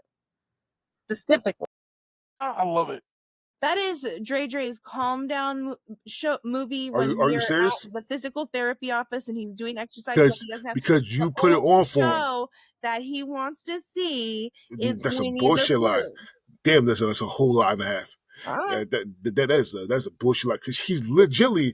Specifically. I love it. That is Dre's calm down movie when are you serious? At the physical therapy office and he's doing exercise because you put it on for him. Show that he wants to see is that's Winnie a bullshit lie. Damn, that's a whole lie and a half. That's a bullshit lie, because he's legitly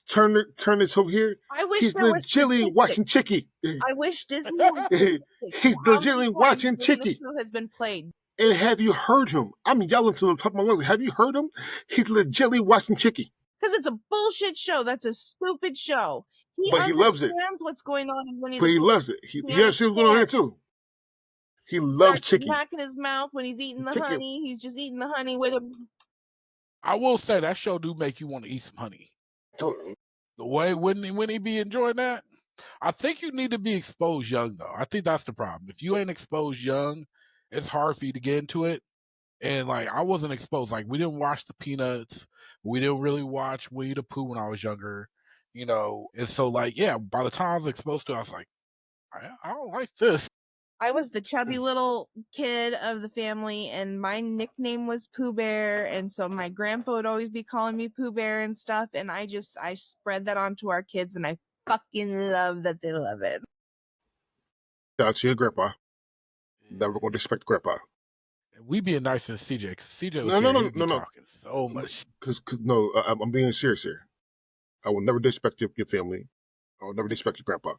turn this over here. I wish he's legitly watching Chicky. I wish Disney was he's legitly watching Chicky. Who has been played. And have you heard him? I'm yelling to the top of my lungs. Have you heard him? He's legitly watching Chicky. Because it's a bullshit show. That's a stupid show. He loves it. He understands what's going on in Winnie the Pooh. But he loves it. He understands what's going on here too. He loves Chicky. Smacking his mouth when he's eating the honey. He's just eating the honey with him. I will say that show do make you want to eat some honey. The way Winnie be enjoying that, I think you need to be exposed young though. I think that's the problem. If you ain't exposed young, it's hard for you to get into it. And like, I wasn't exposed. Like, we didn't watch the Peanuts. We didn't really watch Winnie the Pooh when I was younger, you know. And so, like, yeah, by the time I was exposed to it, I was like, I don't like this. I was the chubby little kid of the family, and my nickname was Pooh Bear, and so my grandpa would always be calling me Pooh Bear and stuff, and I spread that onto our kids, and I fucking love that they love it. Shout out to your grandpa. Never gonna disrespect grandpa. We being nice to CJ, because CJ was talking so much. Because I'm being serious here. I will never disrespect your family. I will never disrespect your grandpa.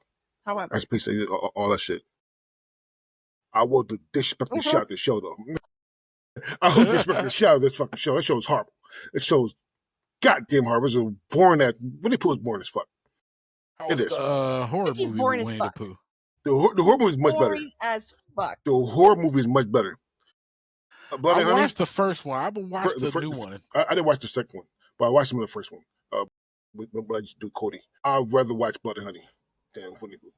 However, I please say all that shit. I will disrespect the shot of the show though. I will disrespect the shot of this fucking show. That show is horrible. It shows goddamn horrible. It's a boring that Winnie Pooh is boring as fuck. It is. Horror movie boring with as Winnie fuck. the Pooh. The horror movie is much better. Boring as fuck. The horror movie is much better. I watched the first one. I haven't watched the new one. I didn't watch the second one, but I watched some of the first one. When I used to do Cody, I'd rather watch Blood and Honey than Winnie Pooh.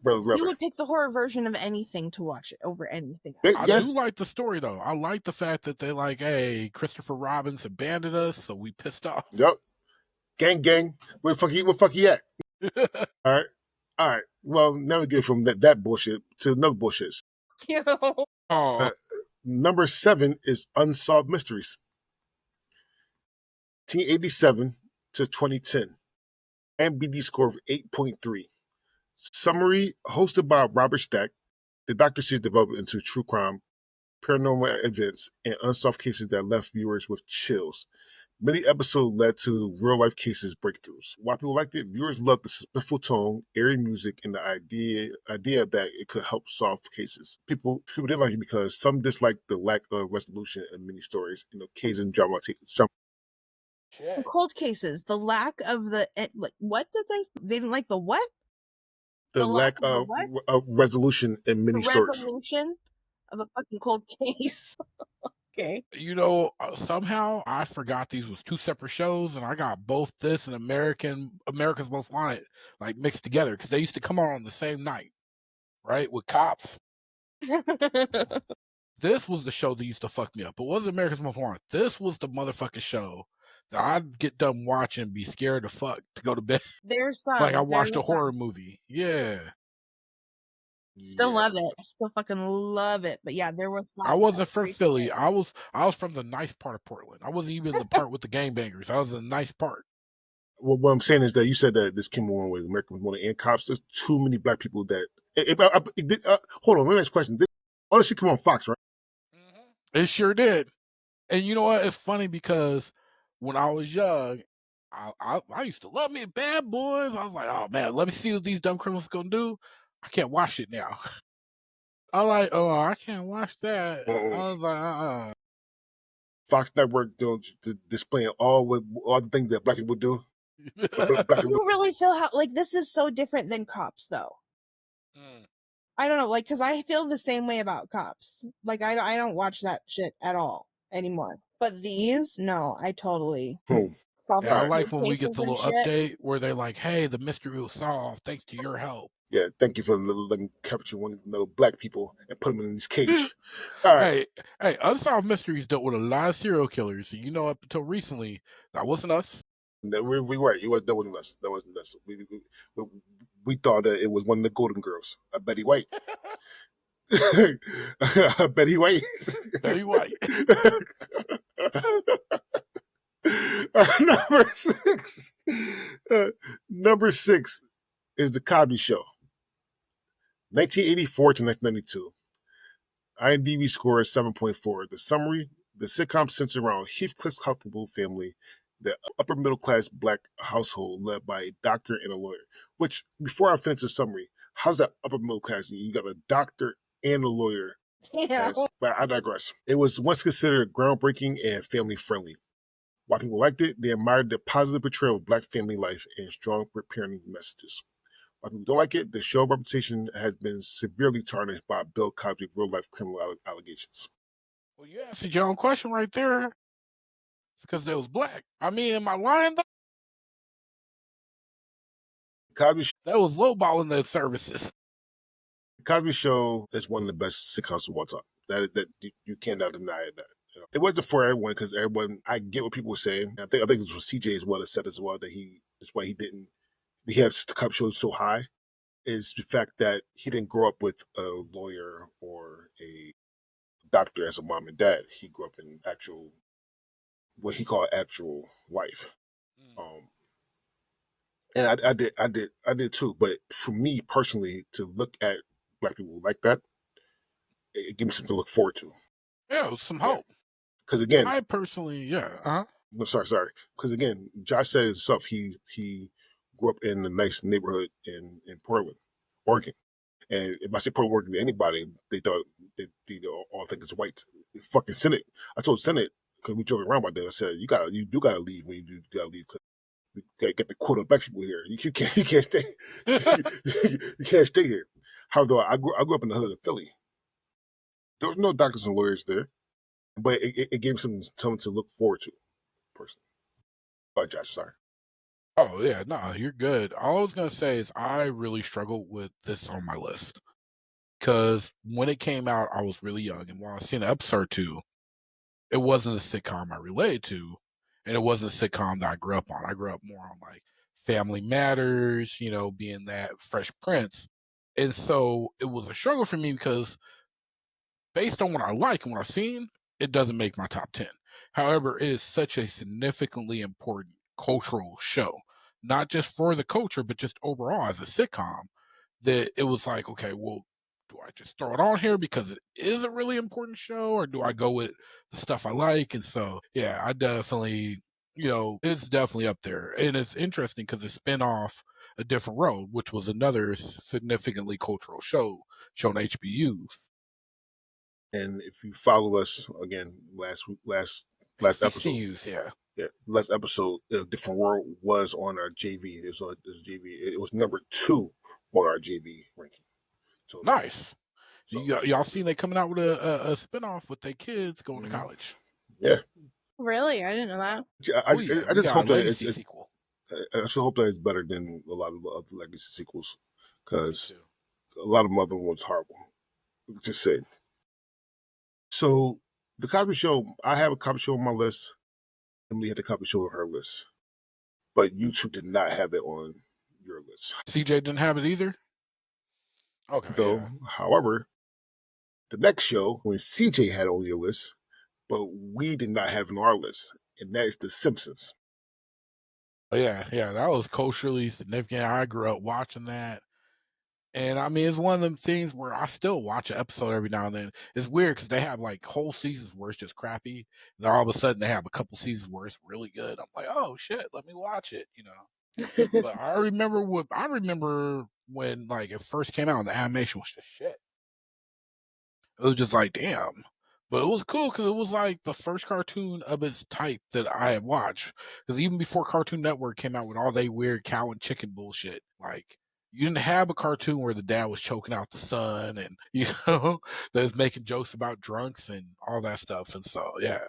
You would pick the horror version of anything to watch it over anything else. I do like the story though. I like the fact that they like, hey, Christopher Robins abandoned us, so we pissed off. Yep. Gang. Where the fuck he at? All right. Well, now we get from that bullshit to another bullshit. Oh, Number 7 is Unsolved Mysteries. 1987 to 2010. MBD score of 8.3. Summary hosted by Robert Stack. The docu-series developed into true crime, paranormal events, and unsolved cases that left viewers with chills. Many episodes led to real-life cases breakthroughs. Why people liked it? Viewers loved the suspenseful tone, airy music, and the idea that it could help solve cases. People didn't like it because some disliked the lack of resolution in many stories. Case and drama. The cold cases, the lack of what did they didn't like the what? The lack of resolution in many stories. Resolution of a fucking cold case. Okay. Somehow I forgot these was 2 separate shows, and I got both this and America's Most Wanted like mixed together because they used to come on the same night, right? With cops. This was the show that used to fuck me up. It wasn't America's Most Wanted. This was the motherfucking show that I'd get done watching and be scared to fuck to go to bed. There's some. Like I watched a horror movie. Yeah. Still love it. I still fucking love it. But yeah, there was some. I wasn't from Philly. I was from the nice part of Portland. I wasn't even the part with the gangbangers. I was in the nice part. Well, what I'm saying is that you said that this came on with American Wanted and cops. There's too many black people that. Hold on, let me ask a question. All this shit come on Fox, right? It sure did. And you know what? It's funny because when I was young, I used to love me Bad Boys. I was like, oh man, let me see what these dumb criminals gonna do. I can't watch it now. I'm like, oh, I can't watch that. I was like, Fox Network displaying all the things that black people do. You really feel this is so different than Cops though. I don't know, because I feel the same way about Cops. Like I don't watch that shit at all anymore. But these, no, I totally solve. Yeah, I like when we get the little update where they're like, "Hey, the mystery was solved thanks to your help." Yeah, thank you for letting me capture one of the little black people and put them in this cage. All right. Hey, Unsolved Mysteries dealt with a lot of serial killers. Up until recently, that wasn't us. We were. That wasn't us. That wasn't us. We thought that it was one of the Golden Girls, Betty White. Betty White. Betty White. Number 6 is the Cosby Show. 1984 to 1992. IMDb score is 7.4. The summary: the sitcom centers around Heathcliff's Huxtable family, the upper middle class black household led by a doctor and a lawyer. Which, before I finish the summary, how's that upper middle class? You got a doctor and a lawyer. Yeah. But I digress. It was once considered groundbreaking and family friendly. Why people liked it, they admired the positive portrayal of black family life and strong parenting messages. Why people don't like it, the show's reputation has been severely tarnished by Bill Cosby's real-life criminal allegations. Well, you answered your own question right there. It's because they was black. I mean, am I lying though? That was lowballing those services. Cosby Show is one of the best sitcoms of all time. That you cannot deny that. It wasn't for everyone because everyone. I get what people were saying. I think it was for CJ as well that said as well that that's why he didn't. He has the Cosby Show so high is the fact that he didn't grow up with a lawyer or a doctor as a mom and dad. He grew up in what he called actual life. And I did too. But for me personally, to look at black people like that, it gave me something to look forward to. Yeah, some hope. Because again, I personally, No, sorry. Because again, Josh said himself, he grew up in a nice neighborhood in Portland, Oregon. And if I say Portland, Oregon to anybody, they thought they all think it's white. Fucking Senate. I told Senate because we joking around about that. I said you do gotta leave when you gotta leave because we gotta get the quota of black people here. You can't stay. You can't stay here. However, I grew up in the hood of Philly. There was no doctors and lawyers there, but it gave me something to look forward to. Personally, Josh, sorry. Oh yeah, no, you're good. All I was gonna say is I really struggled with this on my list because when it came out, I was really young, and while I seen an episode or two, it wasn't a sitcom I related to, and it wasn't a sitcom that I grew up on. I grew up more on like Family Matters, being that Fresh Prince, and so it was a struggle for me because based on what I like and what I've seen, it doesn't make my top 10. However, it is such a significantly important cultural show, not just for the culture, but just overall as a sitcom, that it was like, okay, well, do I just throw it on here because it is a really important show, or do I go with the stuff I like? And so, yeah, I definitely, it's definitely up there. And it's interesting because it spin off A Different Road, which was another significantly cultural show on HBU. And if you follow us again, last episode, HBCUs, yeah. yeah, last episode, a different world was on our JV. This JV. It was number 2 on our JV ranking. So, Nice. so Y'all seen they coming out with a spinoff with their kids going to college. yeah. Really? I didn't know that. Oh yeah, I we just got hope a that legacy sequel. I should hope that it's better than a lot of other legacy sequels, Me because too. a lot of them other ones horrible. Just saying. So the Cosby Show, I have a Cosby Show on my list. Emily had the Cosby Show on her list, but you two did not have it on your list. CJ didn't have it either. Okay, Though, yeah. however, the next show when CJ had it on your list, but we did not have it on our list, and that is The Simpsons. Oh, yeah, that was culturally significant. I grew up watching that. And I mean, it's one of them things where I still watch an episode every now and then. It's weird because they have like whole seasons where it's just crappy. And then all of a sudden they have a couple seasons where it's really good. I'm like, oh shit, let me watch it. But I remember when like it first came out and the animation was just shit. It was just like, damn. But it was cool because it was like the first cartoon of its type that I had watched. Because even before Cartoon Network came out with all they weird cow and chicken bullshit, like you didn't have a cartoon where the dad was choking out the son and that was making jokes about drunks and all that stuff. And so yeah.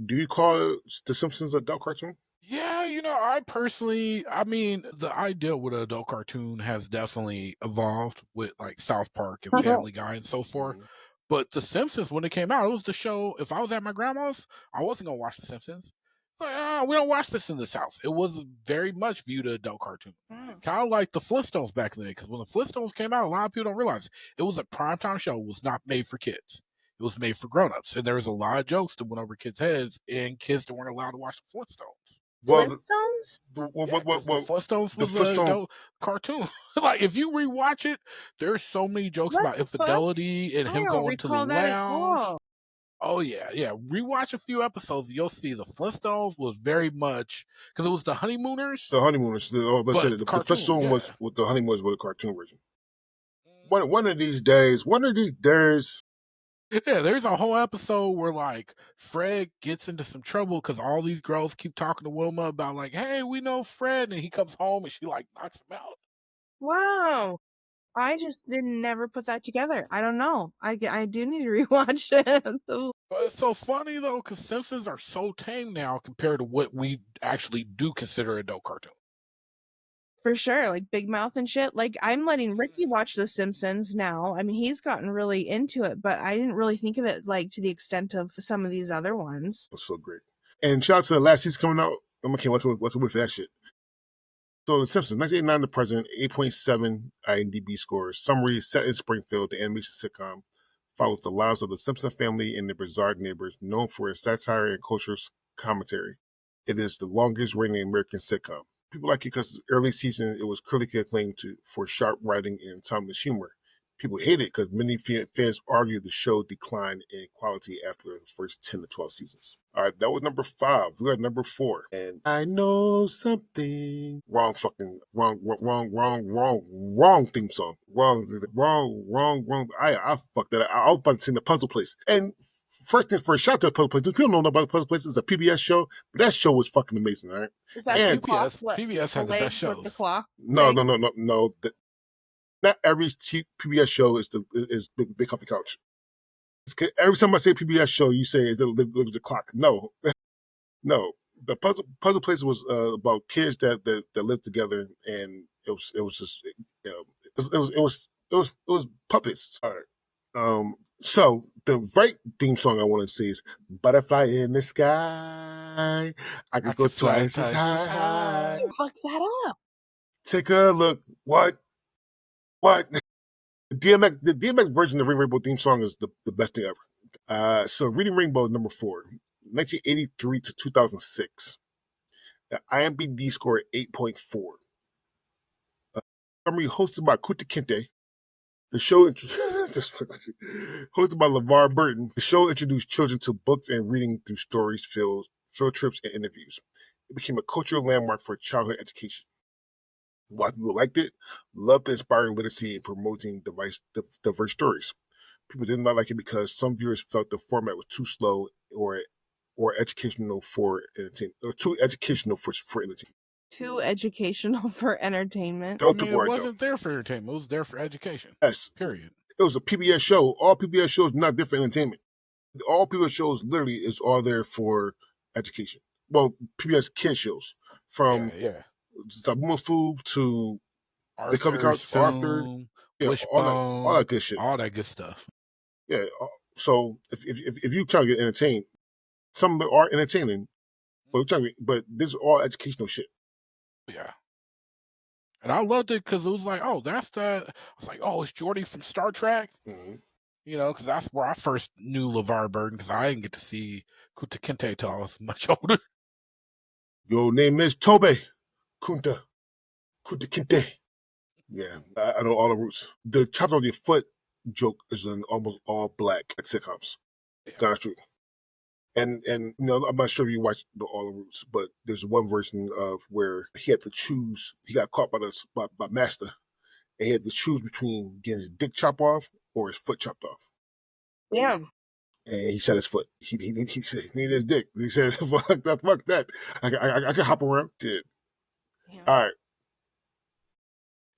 Do you call The Simpsons an adult cartoon? Yeah, I personally, I mean, the idea with an adult cartoon has definitely evolved with like South Park and Family Guy and so forth. Mhm. But The Simpsons, when it came out, it was the show. If I was at my grandma's, I wasn't gonna watch The Simpsons. Like, we don't watch this in this house. It was very much viewed as adult cartoon, kind of like the Flintstones back then. Because when the Flintstones came out, a lot of people don't realize it was a primetime show. It was not made for kids. It was made for grown-ups, and there was a lot of jokes that went over kids' heads, and kids that weren't allowed to watch the Flintstones. Well, Flintstones? Yeah, because the Flintstones the was a Flintstone, adult cartoon. Like if you rewatch it, there's so many jokes What about the fuck? infidelity and I him don't going to the recall that at lounge. all. Oh yeah, yeah. Rewatch a few episodes, you'll see the Flintstones was very much because it was the Honeymooners, the Honeymooners. but The cartoon. Flintstone Yeah, was with the Honeymooners with a cartoon version. Mhm. One of these days, Yeah. There's a whole episode where like Fred gets into some trouble because all these girls keep talking to Wilma about like, hey, we know Fred, and he comes home and she like knocks him out. Wow. I just didn't never put that together. I don't know. I do need to rewatch it. But it's so funny though, because Simpsons are so tame now compared to what we actually do consider adult cartoon. For sure, like Big Mouth and shit. Like I'm letting Ricky watch The Simpsons now. I mean, he's gotten really into it, but I didn't really think of it like to the extent of some of these other ones. was so great. And shout out to the last season coming out. I'm okay, welcome with that shit. So The Simpsons, 1989 to present, 8.7 IMDb score. Summary: set in Springfield, the animation sitcom follows the lives of the Simpson family and their bizarre neighbors, known for its satire and cultural commentary. It is the longest reigning American sitcom. People like it because early season it was critically acclaimed for sharp writing and timeless humor. People hate it because many fans argue the show declined in quality after the first 10 to 12 seasons. All right, that was number 5. We got number 4. And I know something. Wrong theme song. Wrong. I fucked that. I was about to sing the Puzzle Place. And first thing first, shout out to the Puzzle Place. People don't know about the Puzzle Place. It's a PBS show, but that show was fucking amazing, all right? Is that And the clock? PBS The had the best legs with the shows. clock? no, thing? no. Not every PBS show is Big Coffee Couch. Every time I say PBS show, you say is the clock. No, no. The puzzle place was about kids that lived together, and it was just it was puppets. All right. So the right theme song I want to say is "Butterfly in the Sky." I I could go could fly twice as twice as high. You high. fucked that up. Take a look. What? What? The DMX version of the Ring Rainbow theme song is the best thing ever. So Reading Rainbow is number 4, 1983 to 2006. The IMDb score 8.4. Summary hosted by Kuta Kinte. The show hosted by LeVar Burton. The show introduced children to books and reading through stories, field trips, and interviews. It became a cultural landmark for childhood education. Why people liked it? Loved the inspiring literacy and promoting diverse stories. People did not like it because some viewers felt the format was too slow or educational for entertainment, or too educational for entertainment. Too educational for entertainment. Tell I the mean, it boy though. wasn't there for entertainment. It was there for education. Yes, Period. it was a PBS show. All PBS shows not there for entertainment. All PBS shows literally is all there for education. Well, PBS kids shows Yeah, from yeah. Zabumafu to the Covey Arthur, Couch, Arthur, Soon, yeah, all Wishbone, that good shit. all that good stuff. Yeah. So if you trying to get entertained, some of them are entertaining, but this is all educational shit. Yeah. And I loved it because it was like, oh, that's that. I was like, oh, it's Jordy from Star Trek. Mm-hmm. You know, because that's where I first knew LeVar Burton because I didn't get to see Kuta Kinte till I was much older. Your name is Tobe Kunta Kinte. Yeah, I know all the roots. The chopped on your foot joke is in almost all black sitcoms. Yeah. That's true. And I'm not sure if you watched all the roots, but there's one version of where he had to choose. He got caught by Master, and he had to choose between getting his dick chopped off or his foot chopped off. Damn. And he said his foot. He said he needed his dick. He said, "Fuck that, fuck that. I can hop around." Did Damn. all right.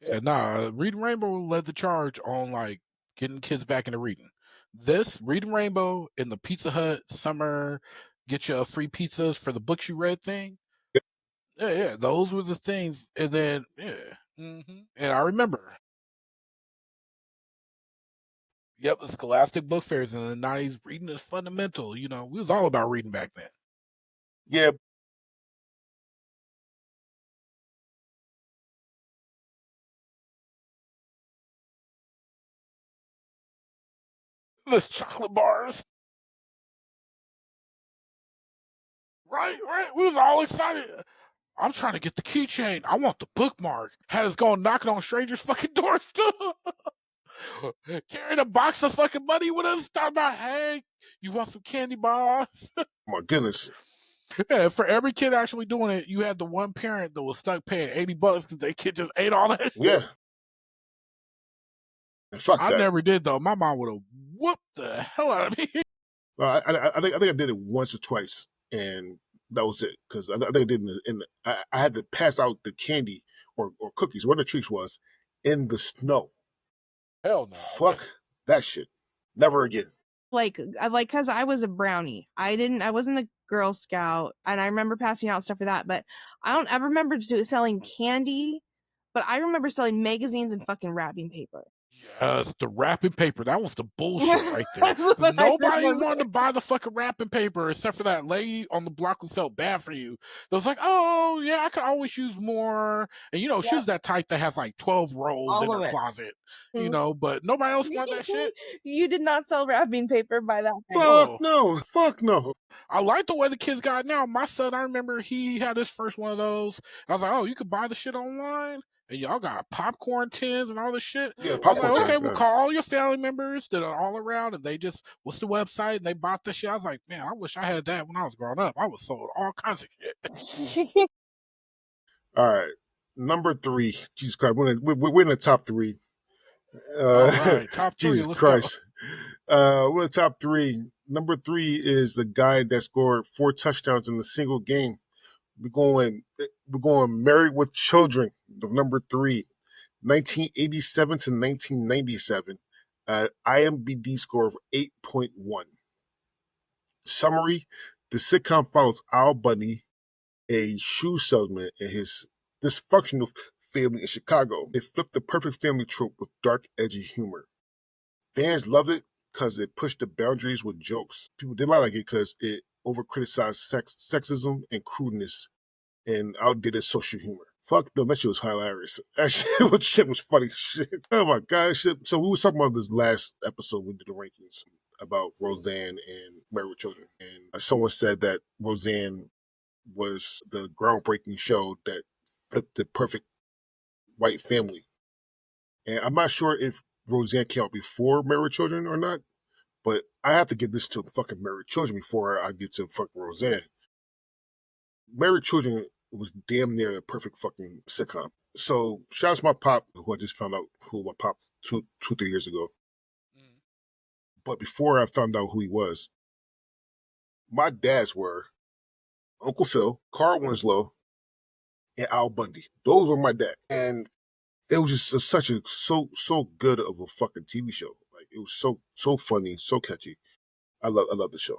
Yeah, nah, Reading Rainbow led the charge on like getting kids back into reading. This Reading Rainbow in the Pizza Hut summer get you free pizzas for the books you read thing. Yeah, those were the things. And then and I remember, yep, the Scholastic book fairs in the '90s. Reading is fundamental. You know, we was all about reading back then. Yeah, This chocolate bars, right, right. We was all excited. I'm trying to get the keychain. I want the bookmark. Had us going knocking on strangers' fucking doors too. Carrying a box of fucking money with us, talking about, hey, you want some candy bars? my goodness. Yeah, for every kid actually doing it, you had the one parent that was stuck paying $80 because their kid just ate all that shit. Yeah, and fuck I that. never did though. My mom would have whooped the hell out of me. I think I did it once or twice, and that was it. Because I think I did I had to pass out the candy or cookies, what the treats was, in the snow. Hell no. Fuck that shit. Never again. Like because I was a brownie. I wasn't a Girl Scout, and I remember passing out stuff for that, but I don't ever remember selling candy, but I remember selling magazines and fucking wrapping paper. Yes, the wrapping paper. That was the bullshit right there. That's what I Nobody remember. wanted to buy the fucking wrapping paper except for that lady on the block who felt bad for you. It was like, oh, yeah, I could always use more. And, you know, she was that type that has like 12 rolls in All her of it. closet, you know, but nobody else wanted that shit. You did not sell wrapping paper by that time. Fuck no. Fuck no. I like the way the kids got it now. My son, I remember he had his first one of those. I was like, oh, you could buy the shit online? And y'all got popcorn tins and all this shit. Yeah, I was popcorn like, tin. okay, we'll Yeah. call all your family members that are all around, and they just, what's the website? And they bought the shit. I was like, man, I wish I had that when I was growing up. I was sold all kinds of shit. All right. Number 3. Jesus Christ. We're in the top 3. All right, top 3. Jesus Let's Christ. We're in the top 3. Number 3 is the guy that scored 4 touchdowns in a single game. We're going Married with Children of number 3, 1987 to 1997. IMDb score of 8.1. Summary: the sitcom follows Al Bundy, a shoe salesman and his dysfunctional family in Chicago. It flipped the perfect family trope with dark, edgy humor. Fans loved it because it pushed the boundaries with jokes. People did not like it because it over-criticized sexism and crudeness and outdated social humor. Fuck them, that shit was hilarious. That shit was funny shit. Oh my god, shit. So we was talking about this last episode, we did the rankings about Roseanne and Married with Children. And someone said that Roseanne was the groundbreaking show that flipped the perfect white family. And I'm not sure if Roseanne came out before Married with Children or not, but I have to give this to fucking Married with Children before I get to fucking Roseanne. Married with Children was damn near a perfect fucking sitcom. So shout out to my pop, who I just found out who my pop 3 years ago. Mm. But before I found out who he was, my dads were Uncle Phil, Carl Winslow, and Al Bundy. Those were my dad. And it was just such a so good of a fucking TV show. Like it was so funny, so catchy. I love the show.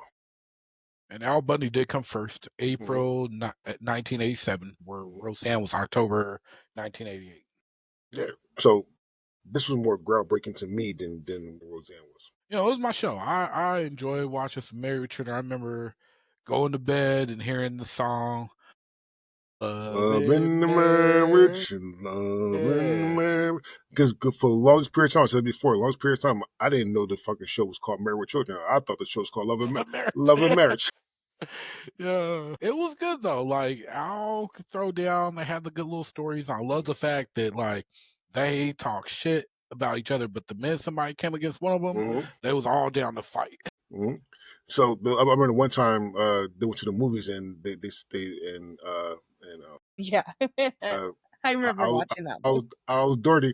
And Al Bundy did come first, Mm-hmm. April 1987, where Roseanne was October 1988. Yeah. So this was more groundbreaking to me than Roseanne was. You know, it was my show. I enjoyed watching some Married with Children. I remember going to bed and hearing the song. Loving the marriage and loving the marriage. Because for the longest period of time, I said before, the longest period of time, I didn't know the fucking show was called Married with Children. I thought the show was called Love and Marriage. Love and Marriage. Yeah, it was good though. Like Al could throw down. They had the good little stories. I love the fact that like they talk shit about each other, but the minute somebody came against one of them, they was all down to fight. Mm-hmm. So I remember one time they went to the movies and they Yeah. I remember watching that one. Al's daughter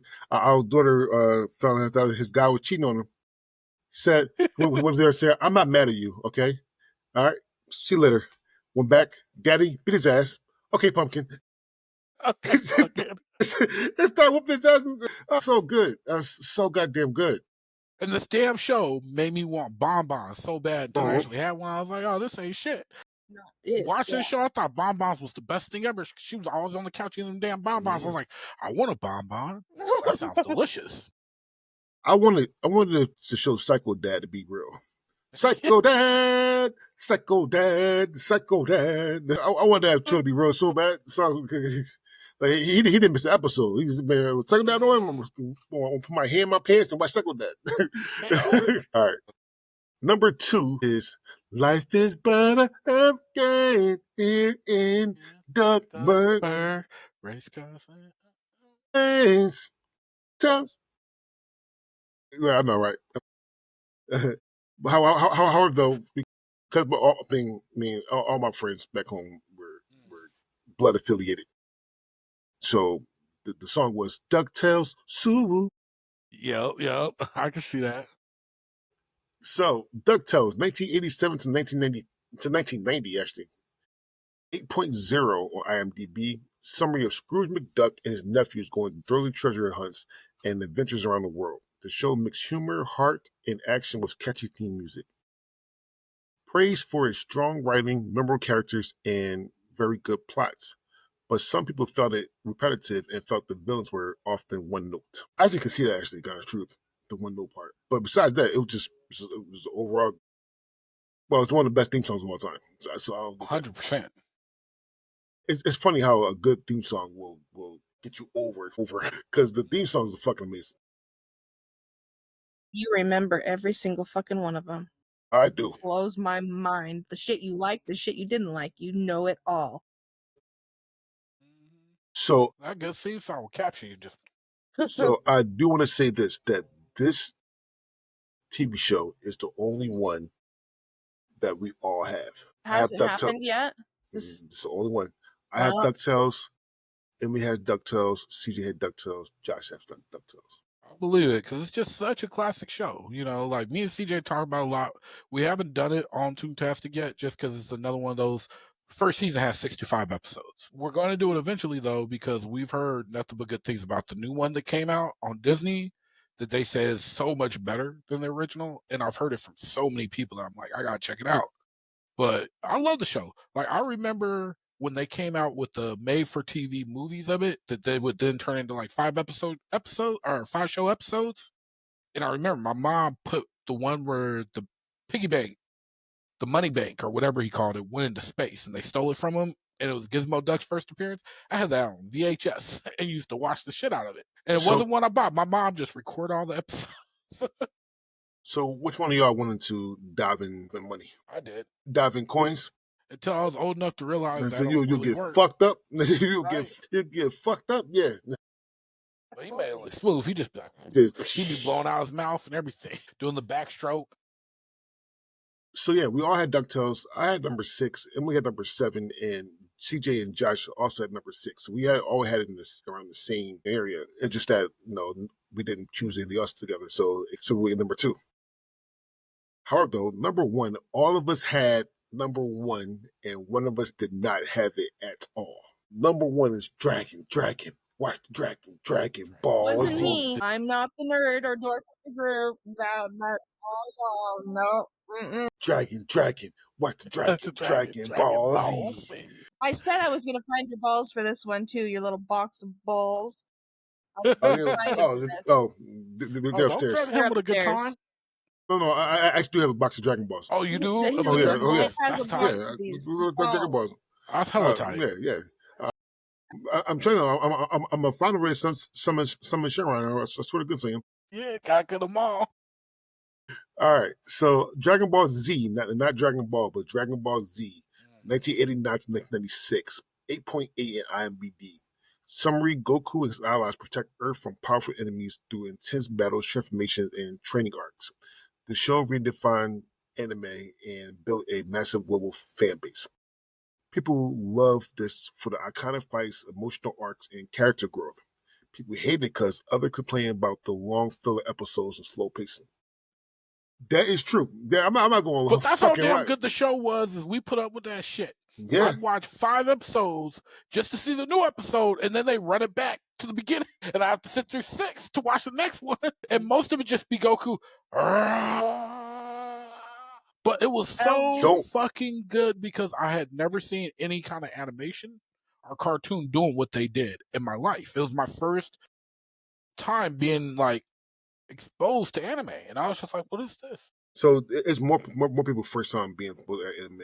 found out his guy was cheating on him. He said, he was there and said, I'm not mad at you, okay? All right, see you later. Went back, daddy, beat his ass. Okay, pumpkin. Okay, It started whooping his ass. So good. That's so goddamn good. And this damn show made me want bonbons so bad until I actually had one. I was like, oh, this ain't shit. Watching the show, I thought bonbons was the best thing ever. She was always on the couch eating them damn bonbons. I was like, I want a bonbon. That sounds delicious. I wanted to show Psycho Dad to be real. Psycho Dad, Psycho Dad, Psycho Dad. I wanted that show to be real so bad. So like he didn't miss an episode. He just been Psycho Dad on him. I'm gonna put my hand in my pants and watch Psycho Dad. All right. Number 2 is Life is but a game here in Duckburg. Race cars. Yeah, I know, right? However, though, because all my friends back home were blood affiliated, so the song was DuckTales Sue. Yep. I can see that. So DuckTales, 1987 to 1990, actually, 8.0 on IMDb. Summary of Scrooge McDuck and his nephews going thrilling treasure hunts and adventures around the world. The show mixed humor, heart, and action with catchy theme music. Praised for its strong writing, memorable characters, and very good plots. But some people felt it repetitive and felt the villains were often one note. I actually can see that actually, kind of true, the one note part. But besides that, it was overall, well, it's one of the best theme songs of all time. So 100%. It's funny how a good theme song will get you over because the theme songs are fucking amazing. You remember every single fucking one of them. I do. It blows my mind. The shit you like, the shit you didn't like. You know it all. So that good theme song will capture you. Just so I do want to say this, that this TV show is the only one that we all have. Hasn't happened yet? It's the only one. I have DuckTales. Emily has DuckTales. CJ had DuckTales. Josh has DuckTales. I believe it because it's just such a classic show. You know, like me and CJ talk about a lot. We haven't done it on Toontastic yet just because it's another one of those. First season has 65 episodes. We're going to do it eventually, though, because we've heard nothing but good things about the new one that came out on Disney that they say is so much better than the original. And I've heard it from so many people that I'm like, I got to check it out. But I love the show. Like, I remember when they came out with the made-for-TV movies of it, that they would then turn into like 5-show episodes. And I remember my mom put the one where the piggy bank, the money bank or whatever he called it, went into space, and they stole it from him. And it was Gizmo Duck's first appearance. I had that on VHS and used to watch the shit out of it. And it wasn't one I bought. My mom just recorded all the episodes. So which one of y'all wanted to dive in money? I did. Dive in coins? Until I was old enough to realize that you'll really get work. fucked up. You'll get fucked up, yeah. But he made it look smooth. He just he'd be blowing out his mouth and everything, doing the backstroke. So yeah, we all had DuckTales. I had number 6, Emily had number 7, and CJ and Josh also had number 6. So we all had it in around the same area. It's just that we didn't choose any of us together. So we're number 2. However, though, number 1, all of us had number 1, and one of us did not have it at all. Number 1 is Dragon. Watch the Dragon Ball. Wasn't me. I'm not the nerd or dork of the group. That's all y'all. No. Mm-mm. Dragon. Watch the Dragon Ball Z. I said I was going to find your balls for this one, too, your little box of balls. They're upstairs. Don't with a good time. No, I actually do have a box of Dragon Balls. Oh, you do? Yeah. That's tight. Dragon Balls. That's hella tight. Yeah. I'm trying to. I'm a final race. Some Sharon. I swear to goodness, I am. Yeah, gotta get them all. All right. So Dragon Ball Z, not Dragon Ball, but Dragon Ball Z, 1989 to 1996, 8.8 in IMDb. Summary: Goku and his allies protect Earth from powerful enemies through intense battles, transformations, and training arcs. The show redefined anime and built a massive global fan base. People love this for the iconic fights, emotional arcs, and character growth. People hate it because others complain about the long filler episodes and slow pacing. That is true. I'm not going. But that's how damn good the show was. Is we put up with that shit. Yeah. I'd watch 5 episodes just to see the new episode, and then they run it back to the beginning, and I have to sit through 6 to watch the next one. And most of it just be Goku. But it was so fucking good because I had never seen any kind of animation or cartoon doing what they did in my life. It was my first time being like exposed to anime, and I was just like, "What is this?" So it's more people first time being exposed to anime,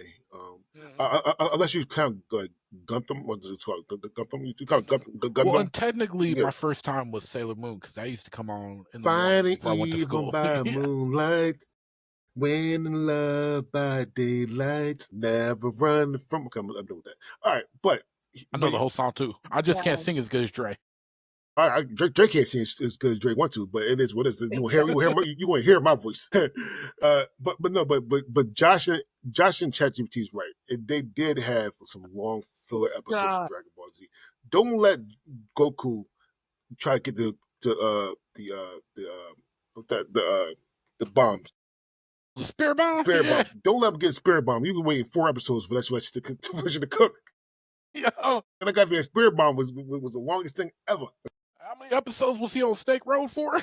unless you kind of like Gunthem. What is it called? The Gunthem. You kind of Gunthem. Well, and technically, my first time was Sailor Moon because that used to come on in the morning before I went to school. By moonlight, when in love by daylight, never run from. Okay, I'm done with that. All right, but I know the whole song too. I just can't sing as good as Dre. Drake can't sing as good as Drake want to, but it is what it is. You want to hear my voice. but Josh and ChatGPT is right. They did have some long filler episodes of Dragon Ball Z. Don't let Goku try to get the bombs. The spirit bomb. Don't let him get spirit bomb. You've been waiting 4 episodes for that to cook. Yeah. And I got that spirit bomb was the longest thing ever. How many episodes was he on Steak Road for?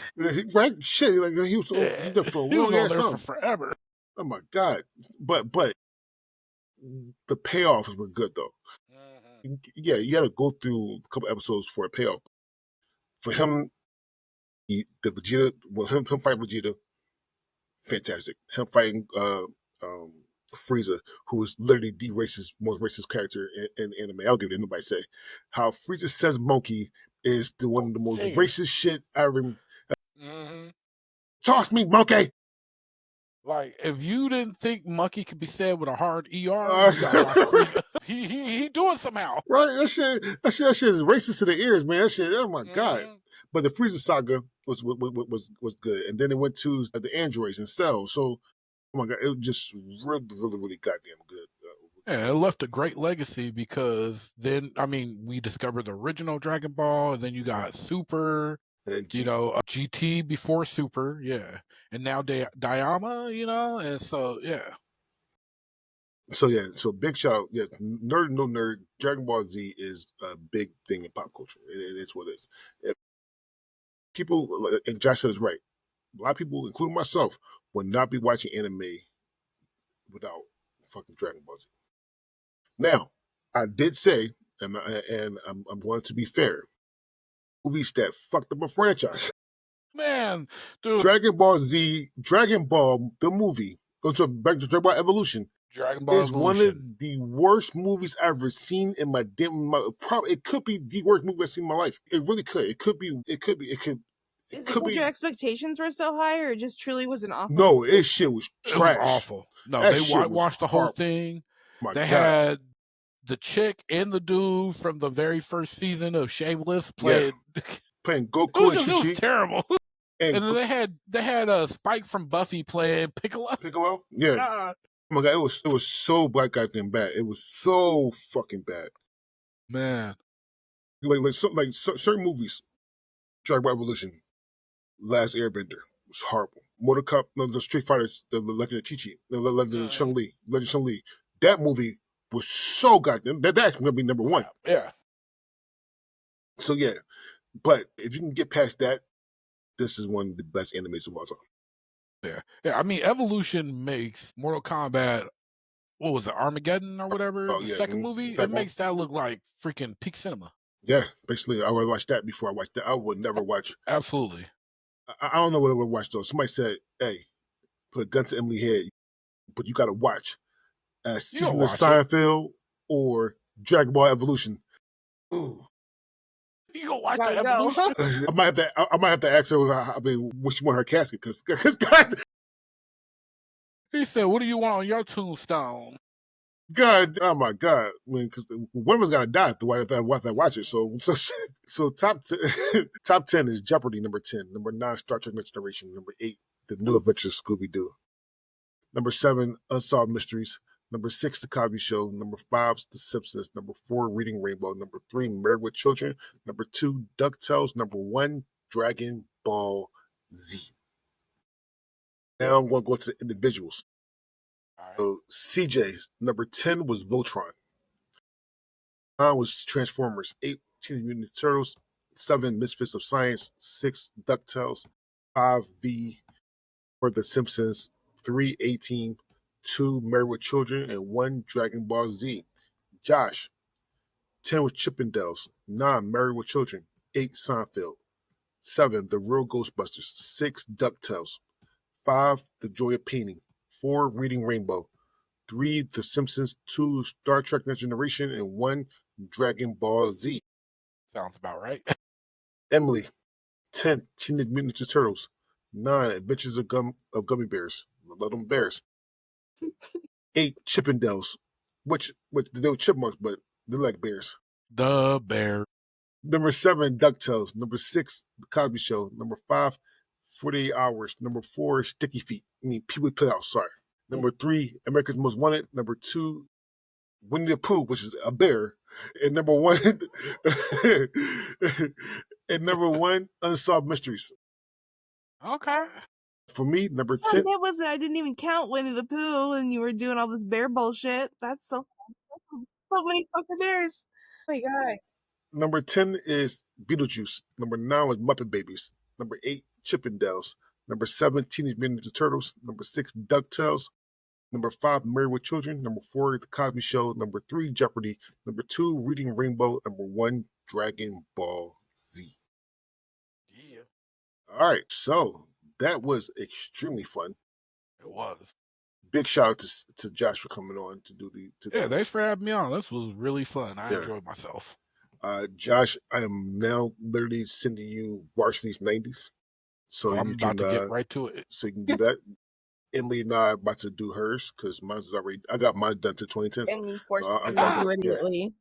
Right? Shit, like he was, he was on there for forever. Oh my God! But the payoffs were good though. Mm-hmm. Yeah, you got to go through a couple episodes for a payoff. For him, the Vegeta, him fighting Vegeta, fantastic. Him fighting Frieza, who is literally the most racist character in anime. I'll give it to anybody say. How Frieza says monkey is one of the most racist shit I remember. Toss me, monkey! Like, if you didn't think monkey could be said with a hard ER, you gotta watch Frieza. He doing somehow. Right? That shit is racist to the ears, man. That shit, oh my God. But the Frieza saga was good. And then it went to the androids and cells. So, oh my God, it was just really, really, really goddamn good. Yeah, it left a great legacy because then, I mean, we discovered the original Dragon Ball, and then you got Super, GT before Super, yeah. And now Dayama, and so, yeah. So big shout out. Yeah, nerd, no nerd. Dragon Ball Z is a big thing in pop culture. It's what it is. People, and Josh said it's right. A lot of people, including myself, will not be watching anime without fucking Dragon Ball Z. Now, I did say, and I'm going to be fair, movies that fucked up a franchise. Man, dude, Dragon Ball Z, Dragon Ball, the movie, back to Dragon Ball Evolution, Dragon Ball is one of Evolution. the worst movies I've ever seen in my probably it could be the worst movie I've seen in my life. It really could. It could be. It could be. It could. It Is it could because be. your expectations were so high, or it just truly was an awful No, movie? this shit was It was trash. awful. No, That they shit was whitewashed the whole horrible. thing. My They God. had the chick and the dude from the very first season of Shameless Yeah. played. Playing It Goku and it was Chi-Chi terrible. and And then they had a Spike from Buffy playing Piccolo. Piccolo. Yeah. God, Oh my God, it was so black goddamn bad. It was so fucking bad. man. Certain movies, Dragon Ball Evolution, Last Airbender was horrible. Mortal Kombat, no, the Street Fighters, the Legend of Chi-Chi, the Legend of Chun-Li, Legend of Chun-Li. That movie was so goddamn, that's going to be number one. Crap. Yeah. So yeah, but if you can get past that, this is one of the best animes of all time. Yeah. Yeah. I mean, Evolution makes Mortal Kombat, what was it, Armageddon or whatever, Oh the yeah, second movie? It second one. makes that look like freaking peak cinema. Yeah, basically, I would watch that before I watch that. I would never watch. Absolutely. I don't know what I would watch though. Somebody said, "Hey, put a gun to Emily's head, but you got to watch a You don't season of watch it. Seinfeld or Dragon Ball Evolution." Ooh. You gonna watch Gotta the go. Evolution? I might have to ask her. I mean, what she want her casket? Because He said, "What do you want on your tombstone?" God, oh my God! I mean, because one of us gotta die after I watch it. So top 10 is Jeopardy number 10, number 9 Star Trek Next Generation, number 8 The New Adventures of Scooby Doo, number 7 Unsolved Mysteries, number 6 The Cosby Show, number 5 The Simpsons, number 4 Reading Rainbow, number 3 Married with Children, number 2 DuckTales, number 1 Dragon Ball Z. Now I'm going to go to the individuals. All right. So CJ's number 10 was Voltron. 9 was Transformers. 8 Teenage Mutant Ninja Turtles. 7 Misfits of Science. 6 DuckTales. 5 V for The Simpsons. 3 A-Team. 2 Married with Children. And 1 Dragon Ball Z. Josh. 10 was Chippendales. 9 Married with Children. 8 Seinfeld. 7 The Real Ghostbusters. 6 DuckTales. 5 The Joy of Painting. 4 Reading Rainbow. 3 The Simpsons, 2 Star Trek Next Generation, and 1 Dragon Ball Z. Sounds about right. Emily, 10 Teenage Mutant Ninja Turtles, 9 Adventures of Gummy Bears, Little Bears, 8 Chippendales, which they were chipmunks, but they're like bears. The Bear. Number 7 DuckTales, number 6 The Cosby Show, number 5 48 Hours, number 4 Sticky Feet. I mean, people put out. Sorry. Number 3 America's Most Wanted, number 2 Winnie the Pooh, which is a bear, and number 1, and number 1, Unsolved Mysteries. Okay. For me, number Oh, 10. that wasn't. I didn't even count Winnie the Pooh, and you were doing all this bear bullshit. That's so many fucking bears. Oh my God. Number 10 is Beetlejuice. Number 9 was Muppet Babies. Number 8, Chippendales. Number 7, Teenage Mutant Ninja Turtles. Number 6, DuckTales. Number 5, Married with Children. Number 4, The Cosby Show. Number 3, Jeopardy. Number 2, Reading Rainbow. Number 1, Dragon Ball Z. Yeah, All right, so that was extremely fun. it was. Big shout out to Josh for coming on to do Yeah, thanks for having me on. This was really fun. I Yeah. enjoyed myself. Josh, I am now literally sending you Varsity's 90s. So I'm you about can to get right to it. so you can do that. Emily and I are about to do hers because mine's is already I got mine done to 2010s. And you forced So me to do it immediately.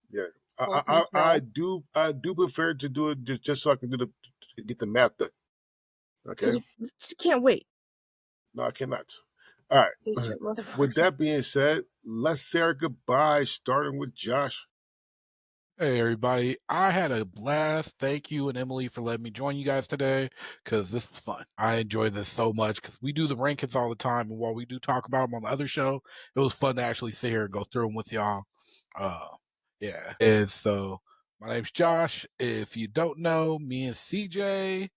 Yeah. Full I detail. do prefer to do it just so I can get the math done. Okay. Just can't wait. No, I cannot. All right. Patient motherfucker. With that being said, let's say our goodbye, starting with Josh. Hey, everybody. I had a blast. Thank you and Emily for letting me join you guys today because this was fun. I enjoy this so much because we do the rankings all the time. And while we do talk about them on the other show, it was fun to actually sit here and go through them with y'all. Yeah. And so my name's Josh. If you don't know, me and CJ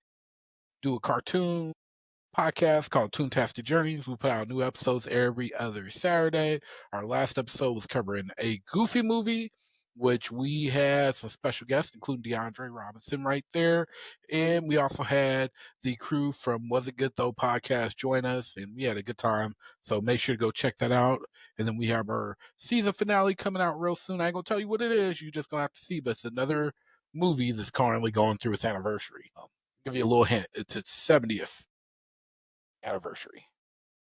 do a cartoon podcast called Toontastic Journeys. We put out new episodes every other Saturday. Our last episode was covering a Goofy movie, which we had some special guests, including DeAndre Robinson right there. And we also had the crew from Was It Good Though podcast join us, and we had a good time. So make sure to go check that out. And then we have our season finale coming out real soon. I ain't going to tell you what it is. You're just going to have to see, but it's another movie that's currently going through its anniversary. Give you a little hint. It's its 70th anniversary.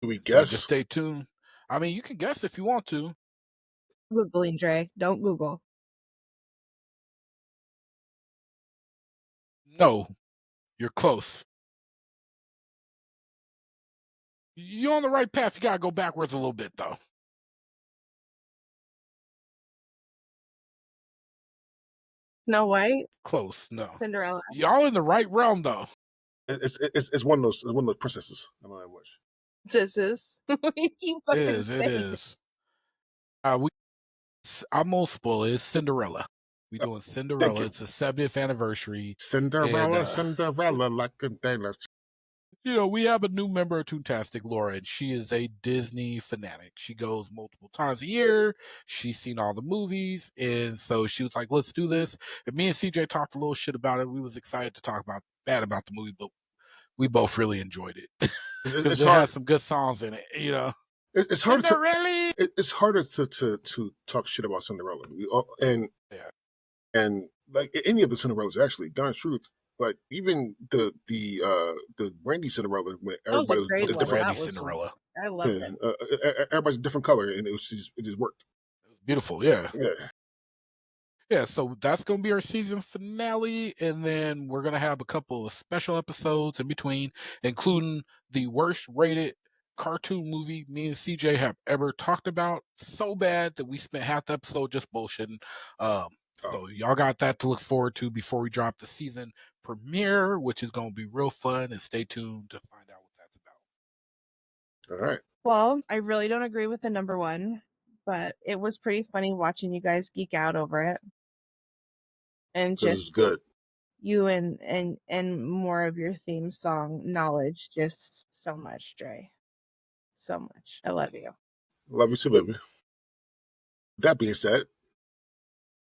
Do we So just guess? stay tuned. I mean, you can guess if you want to. Googling, Dre. Don't Google. No, you're close. You're on the right path. You gotta go backwards a little bit though. Snow White, Close. No. Cinderella. Y'all in the right realm though. It's one of those princesses. I don't know that much. This is. You keep It fucking is. It saying. is. I'm gonna spoil it. It's Cinderella. We doing Thank Cinderella. you. It's the 70th anniversary. Cinderella, And, Cinderella, like a tailor. We have a new member of Toontastic, Laura, and she is a Disney fanatic. She goes multiple times a year. She's seen all the movies, and so she was like, "Let's do this." And me and CJ talked a little shit about it. We was excited to talk bad about the movie, but we both really enjoyed it because It's it hard. has some good songs in it. It's harder to. Cinderella. It's harder to talk shit about Cinderella, Yeah, and like any of the Cinderellas actually. Darn truth, like even the Brandy Cinderella, when That was a everybody was great a the one. different. Brandy That was. Cinderella. I loved it. Everybody's a different color, and it just worked. Beautiful, yeah. Yeah. Yeah, so that's going to be our season finale, and then we're going to have a couple of special episodes in between, including the worst rated cartoon movie me and CJ have ever talked about. So bad that we spent half the episode just bullshitting. Oh, So y'all got that to look forward to before we drop the season premiere, which is going to be real fun, and stay tuned to find out what that's about. all right. Well, I really don't agree with the number one, but it was pretty funny watching you guys geek out over it. And Because it's just good. you and more of your theme song knowledge, just so much, Dre. So much. I love you. Love you too, baby. That being said,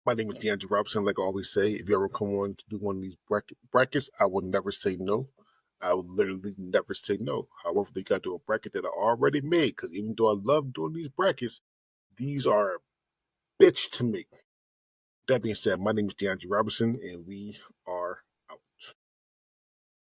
my name is DeAndre Robinson. Like I always say, if you ever come on to do one of these brackets, I will never say no. I will literally never say no. However, they got to do a bracket that I already made, because even though I love doing these brackets, these are a bitch to me. That being said, my name is DeAndre Robinson, and we are